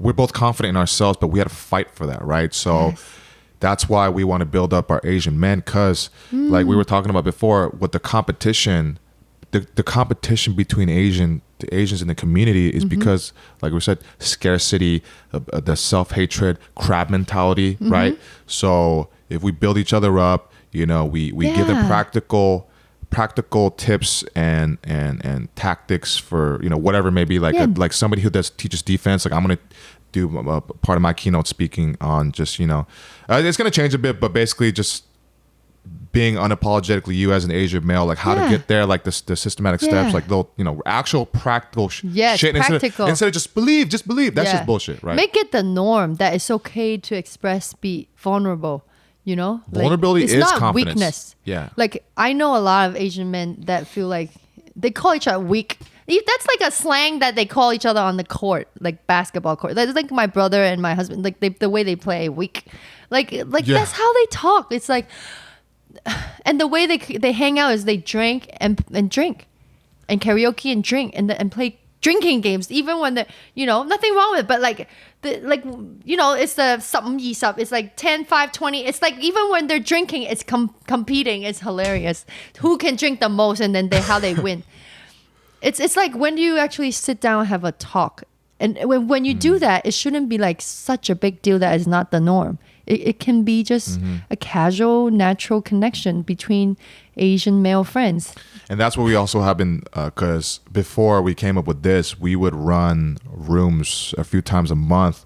we're both confident in ourselves, but we had to fight for that, right? So that's why we want to build up our Asian men, because like we were talking about before, with the competition, the competition between the Asians in the community is because, like we said, scarcity, the self-hatred, crab mentality, right? So if we build each other up, you know, we give them practical tips and tactics for, you know, whatever it may be, like like somebody who teaches defense. Like I'm gonna do part of my keynote speaking on just, you know, it's gonna change a bit, but basically just being unapologetically you as an Asian male, like how to get there, like the systematic steps, like they'll, you know, actual practical shit practical. Instead of just believe. That's just bullshit, right? Make it the norm that it's okay to express, be vulnerable. You know, vulnerability it's is not confidence. Weakness. Yeah, like I know a lot of Asian men that feel like they call each other weak. That's like a slang that they call each other on the court, like basketball court. That's like my brother and my husband, like the way they play weak, like that's how they talk. It's like, and the way they hang out is they drink and drink, and karaoke and drink and play drinking games, even when they're, you know, nothing wrong with it, but like you know, it's the something yi sub. It's like 10, 5, 20. It's like even when they're drinking, it's competing. It's hilarious. Who can drink the most, and then how they win. It's like when you actually sit down and have a talk, and when you do that, it shouldn't be like such a big deal that is not the norm. It can be just a casual, natural connection between Asian male friends. And that's what we also have been, because before we came up with this, we would run rooms a few times a month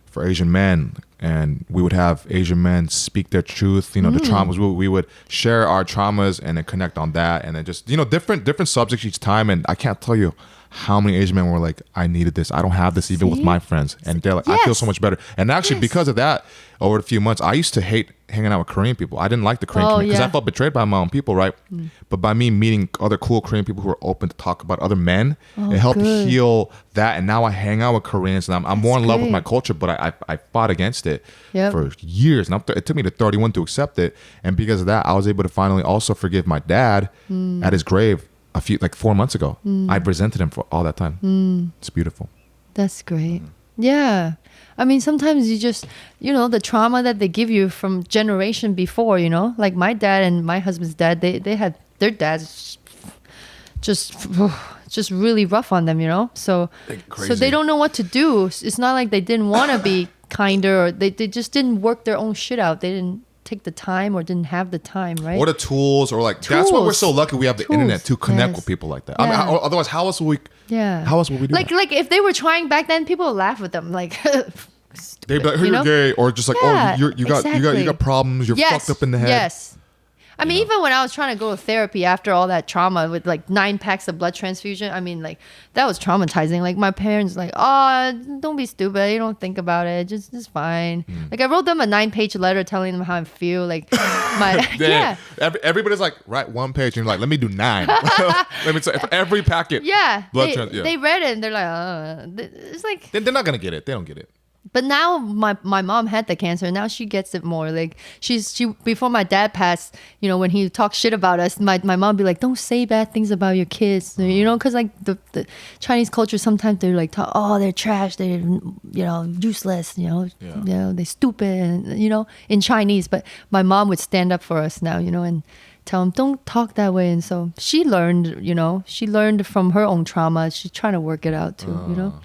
for Asian men, and we would have Asian men speak their truth, you know, the traumas. We would share our traumas and then connect on that, and then just, you know, different subjects each time. And I can't tell you how many Asian men were like, I needed this. I don't have this even with my friends. And they're like, I feel so much better. And actually, because of that, over a few months, I used to hate hanging out with Korean people. I didn't like the Korean community because I felt betrayed by my own people, right? But by me meeting other cool Korean people who are open to talk about other men, it helped heal that. And now I hang out with Koreans, and I'm more in love with my culture, but I fought against it for years. And it took me to 31 to accept it. And because of that, I was able to finally also forgive my dad at his grave. 4 months ago. I resented him for all that time. It's beautiful. That's great. Yeah. I mean, sometimes you just, you know, the trauma that they give you from generation before, you know, like my dad and my husband's dad, they had their dads just really rough on them, you know? So they don't know what to do. It's not like they didn't want to be kinder, or they just didn't work their own shit out. They didn't take the time or didn't have the time, right? Or the tools, or like that's why we're so lucky we have the internet to connect with people like that. I mean, otherwise, how else would we? How else would we do that? Like if they were trying back then, people would laugh with them, like. They'd be like, "Hey, you're gay," or just like, "Oh, you got problems. You're fucked up in the head." Yes. I mean, even when I was trying to go to therapy after all that trauma with like 9 packs of blood transfusion, I mean, like that was traumatizing. Like my parents, like, oh, don't be stupid. You don't think about it. Just fine. Like I wrote them a 9-page letter telling them how I feel. Like my Everybody's like, write 1 page, and you're like, let me do 9. Let me say for every packet. They read it and they're like, it's like they're not gonna get it. They don't get it. But now my mom had the cancer. Now she gets it more. Like she before my dad passed, you know, when he talked shit about us, my mom be like, don't say bad things about your kids, you know, because like the Chinese culture, sometimes they're like, oh, they're trash, they're, you know, useless, you know, you know, they're stupid, and, you know, in Chinese. But my mom would stand up for us now, you know, and tell them, don't talk that way. And so she learned, you know, from her own trauma. She's trying to work it out too, you know.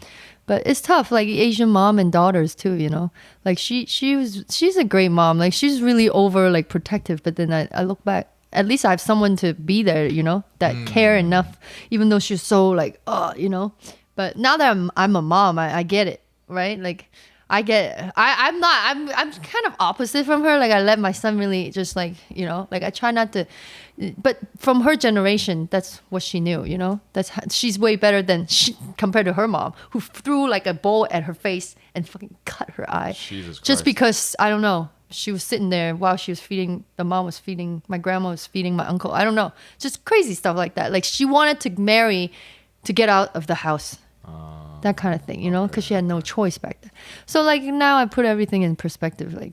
But it's tough, like Asian mom and daughters too, you know. Like she's a great mom. Like she's really over like protective. But then I look back, at least I have someone to be there, you know, that care enough, even though she's so like, you know. But now that I'm a mom, I get it, right? Like I'm kind of opposite from her. Like I let my son really just like, you know, like I try not to. But from her generation, that's what she knew, you know. She's way better than compared to her mom, who threw like a bowl at her face and fucking cut her eye. Jesus Christ. Just because, I don't know, she was sitting there while she was feeding, my grandma was feeding my uncle. I don't know, just crazy stuff like that. Like she wanted to marry to get out of the house. That kind of thing, you know, because she had no choice back then. So like now I put everything in perspective. Like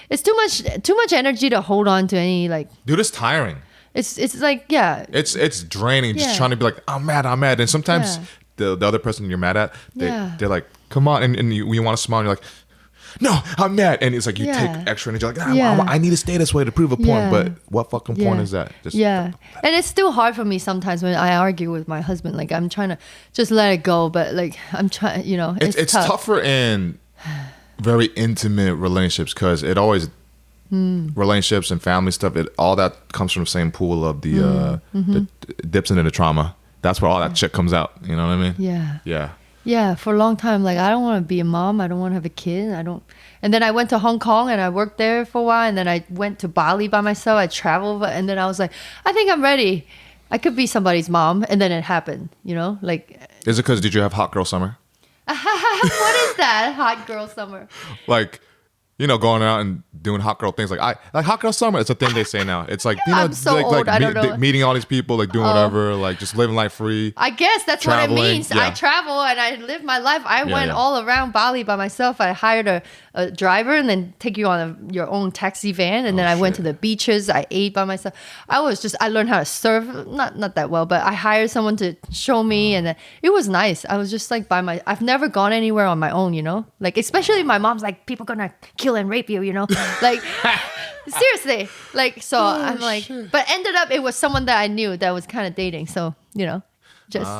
it's too much energy to hold on to any like. Dude, it's tiring. It's like, yeah. It's draining, just trying to be like, I'm mad. And sometimes the other person you're mad at, they're like come on, and you want to smile, and you're like, no, I'm mad, and it's like you take extra energy, like I need to stay this way to prove a point, but what fucking point is that? Just, and it's still hard for me sometimes when I argue with my husband. Like I'm trying to just let it go, but like I'm trying, you know, it's tough. Tougher in very intimate relationships because it always relationships and family stuff. All that comes from the same pool of the dips into the trauma. That's where all that shit comes out. You know what I mean? Yeah, for a long time, like I don't want to be a mom. I don't want to have a kid. And then I went to Hong Kong and I worked there for a while. And then I went to Bali by myself. I traveled, and then I was like, I think I'm ready. I could be somebody's mom. And then it happened. You know, like. Is it because did you have hot girl summer? What is that? Hot girl summer. Like, you know, going out and doing hot girl things. Like hot girl summer. It's a thing they say now. It's like, you know, I'm so old, I don't know. Meeting all these people, like doing whatever, like just living life free. I guess that's traveling. What it means. Yeah. I travel and I live my life. I went all around Bali by myself. I hired a driver and then take you on your own taxi van. And then I went to the beaches. I ate by myself. I learned how to surf. Not that well, but I hired someone to show me. And it was nice. I was just like I've never gone anywhere on my own, you know? Like, especially my mom's like, people gonna kill and rape you, you know? Like, seriously. Like, so I'm like, shit. But ended up, it was someone that I knew that was kind of dating. So, you know, just,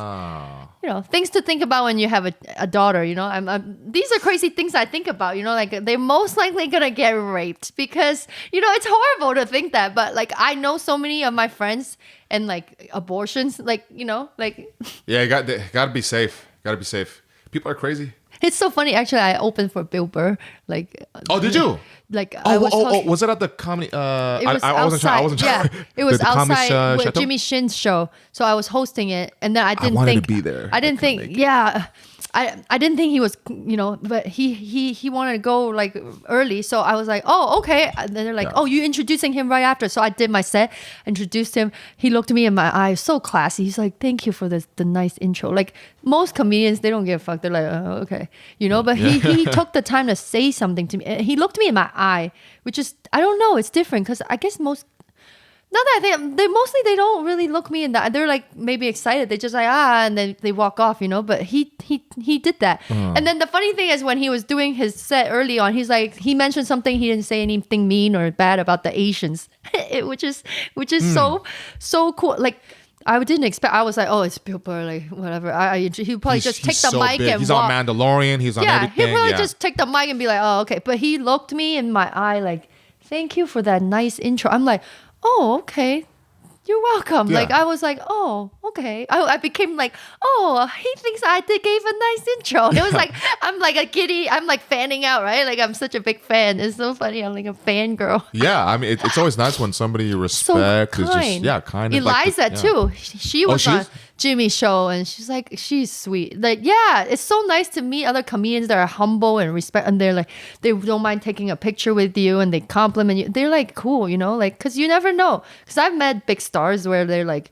you know, things to think about when you have a daughter, you know? These are crazy things I think about, you know, like they're most likely gonna get raped because, you know, it's horrible to think that. But like, I know so many of my friends and like abortions, like, you know, like. Yeah, you gotta be safe. Gotta be safe. People are crazy. It's so funny. Actually, I opened for Bill Burr. Like, oh, did you? Like, was it at the comedy? It was outside. I wasn't sure. Yeah, it was outside with Jimmy Shin's show. So I was hosting it, and then I wanted to be there. I didn't think. Yeah, I didn't think he was. You know, but he wanted to go like early. So I was like, oh, okay. And then they're like, oh, you introducing him right after. So I did my set, introduced him. He looked me in my eyes, so classy. He's like, thank you for the nice intro. Like most comedians, they don't give a fuck. They're like, oh, okay, you know. But he took the time to say something to me. He looked me in my eye, which is, I don't know, it's different because I guess now that I think, they don't really look me in the eye. They're like maybe excited. They just like and then they walk off, you know. But he did that. And then the funny thing is when he was doing his set early on, he's like, he mentioned something, he didn't say anything mean or bad about the Asians, which is so cool. Like, I didn't expect. I was like, oh, it's Bill Burr, like whatever. He'll probably just take the mic and he's on Mandalorian. He's on everything. He'll probably just take the mic and be like, oh, okay. But he looked me in my eye like, thank you for that nice intro. I'm like, oh, okay. You're welcome. Yeah. Like, I was like, oh, okay. I became like, oh, he thinks I gave a nice intro. It was like, I'm like a giddy. I'm like fanning out, right? Like, I'm such a big fan. It's so funny. I'm like a fangirl. Yeah, I mean, it's always nice when somebody you respect is just, kind of Eliza, like too. She was on Jimmy's show, and she's like, she's sweet. Like, yeah, it's so nice to meet other comedians that are humble and respect, and they're like, they don't mind taking a picture with you, and they compliment you. They're like, cool, you know, like, because you never know. Because I've met big stars where they're like,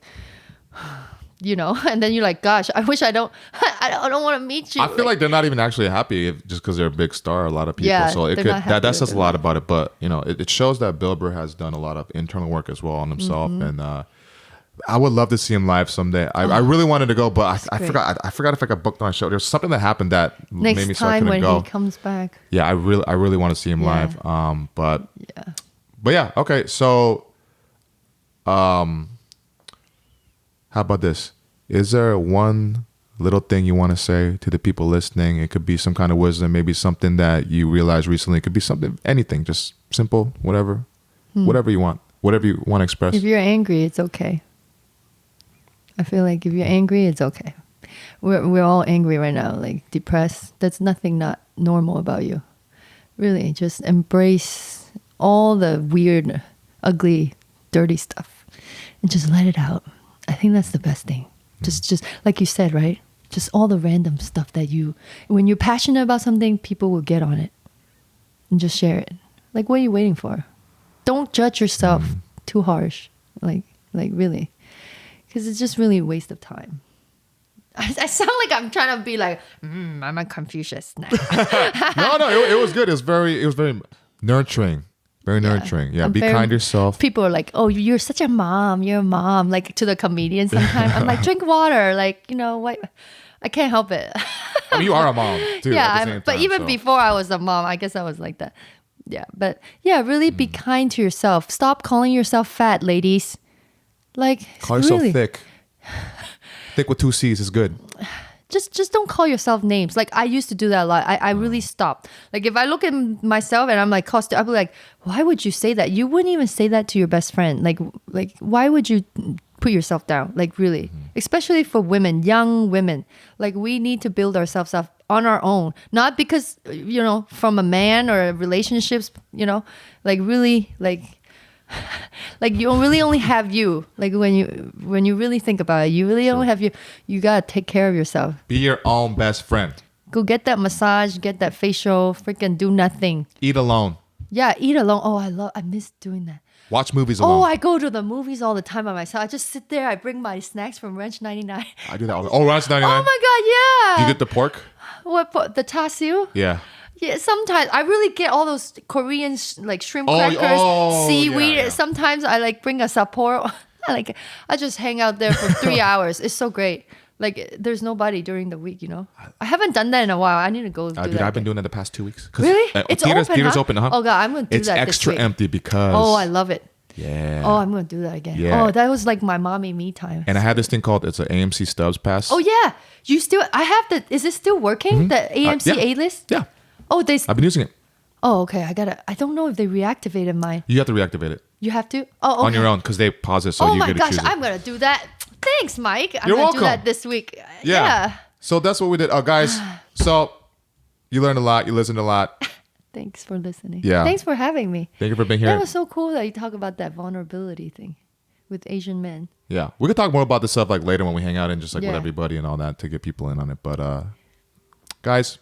you know, and then you're like, gosh, I wish I don't want to meet you. I feel like they're not even actually happy just because they're a big star. A lot of people, so it could that says a lot about it. But you know, it shows that Bill Burr has done a lot of internal work as well on himself, and I would love to see him live someday. I really wanted to go, but I forgot if I got booked on a show. There's something that happened that made me so I couldn't go. Next time when he comes back. Yeah, I really want to see him live. But yeah, okay. So, how about this? Is there one little thing you want to say to the people listening? It could be some kind of wisdom, maybe something that you realized recently. It could be something, anything, just simple, whatever you want, whatever you want to express. If you're angry, it's okay. I feel like if you're angry, it's okay. We're all angry right now, like depressed. That's nothing not normal about you. Really, just embrace all the weird, ugly, dirty stuff and just let it out. I think that's the best thing. Just like you said, right? Just all the random stuff that when you're passionate about something, people will get on it and just share it. Like, what are you waiting for? Don't judge yourself too harsh. Like really. Because it's just really a waste of time. I sound like I'm trying to be like, I'm a Confucius now. No, it was good. It was very nurturing. Very nurturing. Yeah, be kind to yourself. People are like, oh, you're such a mom. You're a mom. Like to the comedians sometimes. I'm like, drink water. Like, you know, what? I can't help it. I mean, you are a mom too. Yeah, at the same but time, even so. before I was a mom, I guess I was like that. Yeah, but yeah, really be kind to yourself. Stop calling yourself fat, ladies. Like, Call yourself really, thick. Thick with 2 C's is good. just don't call yourself names. Like I used to do that a lot. I really stopped. Like if I look at myself and I'm like, I'll be like, why would you say that? You wouldn't even say that to your best friend. Like why would you put yourself down? Like really, especially for women, young women. Like we need to build ourselves up on our own, not because from a man or relationships. Like really like. Like you really only have you. Like when you really think about it, you really only have you. You gotta take care of yourself. Be your own best friend. Go get that massage, get that facial, freaking do nothing. Eat alone. Yeah, eat alone. Oh, I miss doing that. Watch movies alone. Oh, I go to the movies all the time by myself. I just sit there. I bring my snacks from Ranch 99. I do that all the time. Oh, Ranch 99? Oh my god, yeah. You get the pork? What the char-siu? Yeah. Yeah, sometimes I really get all those Korean like shrimp Oh, crackers, seaweed. yeah. Sometimes I like bring a Sapporo. I just hang out there for 3 hours. It's so great. Like there's nobody during the week, I haven't done that in a while. I need to go do Dude, that. I've been doing that the past 2 weeks. Really? It's theaters, open, Theaters huh? open, huh? Oh god, I'm gonna do it's that. extra this week. empty because. Oh, I love it. Yeah. Oh, I'm gonna do that again. Yeah. Oh, that was like my mommy me time. And I have this thing called it's an AMC Stubs Pass. Oh yeah, you still? I have the. Is it still working? The AMC yeah. A-list? Yeah. Oh, they. I've been using it. Oh, okay. I don't know if they reactivated mine. You have to reactivate it You have to. Oh, okay. on your own because they pause it, so Oh you my get to gosh, choose it. I'm gonna do that. Thanks, Mike. I'm You're gonna welcome. do that this week. Yeah. So that's what we did. Guys, so you learned a lot. You listened a lot. Thanks for listening. Yeah. Thanks for having me. Thank you for being here. That was so cool that you talk about that vulnerability thing with Asian men. Yeah. We could talk more about this stuff like later when we hang out and just like with Yeah. everybody and all that to get people in on it. But guys,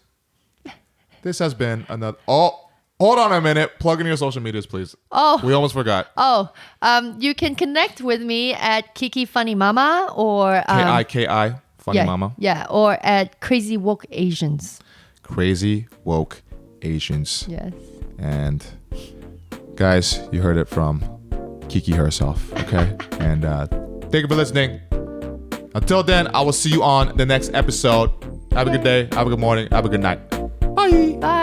this has been another. Oh, hold on a minute. Plug in your social medias, please. Oh. We almost forgot. You can connect with me at Kiki Funny Mama or KIKI, Funny yeah, Mama. Yeah, or at Crazy Woke Asians. Crazy Woke Asians. Yes. And guys, you heard it from Kiki herself. Okay. And thank you for listening. Until then, I will see you on the next episode. Have a good day. Have a good morning. Have a good night. Bye. Bye.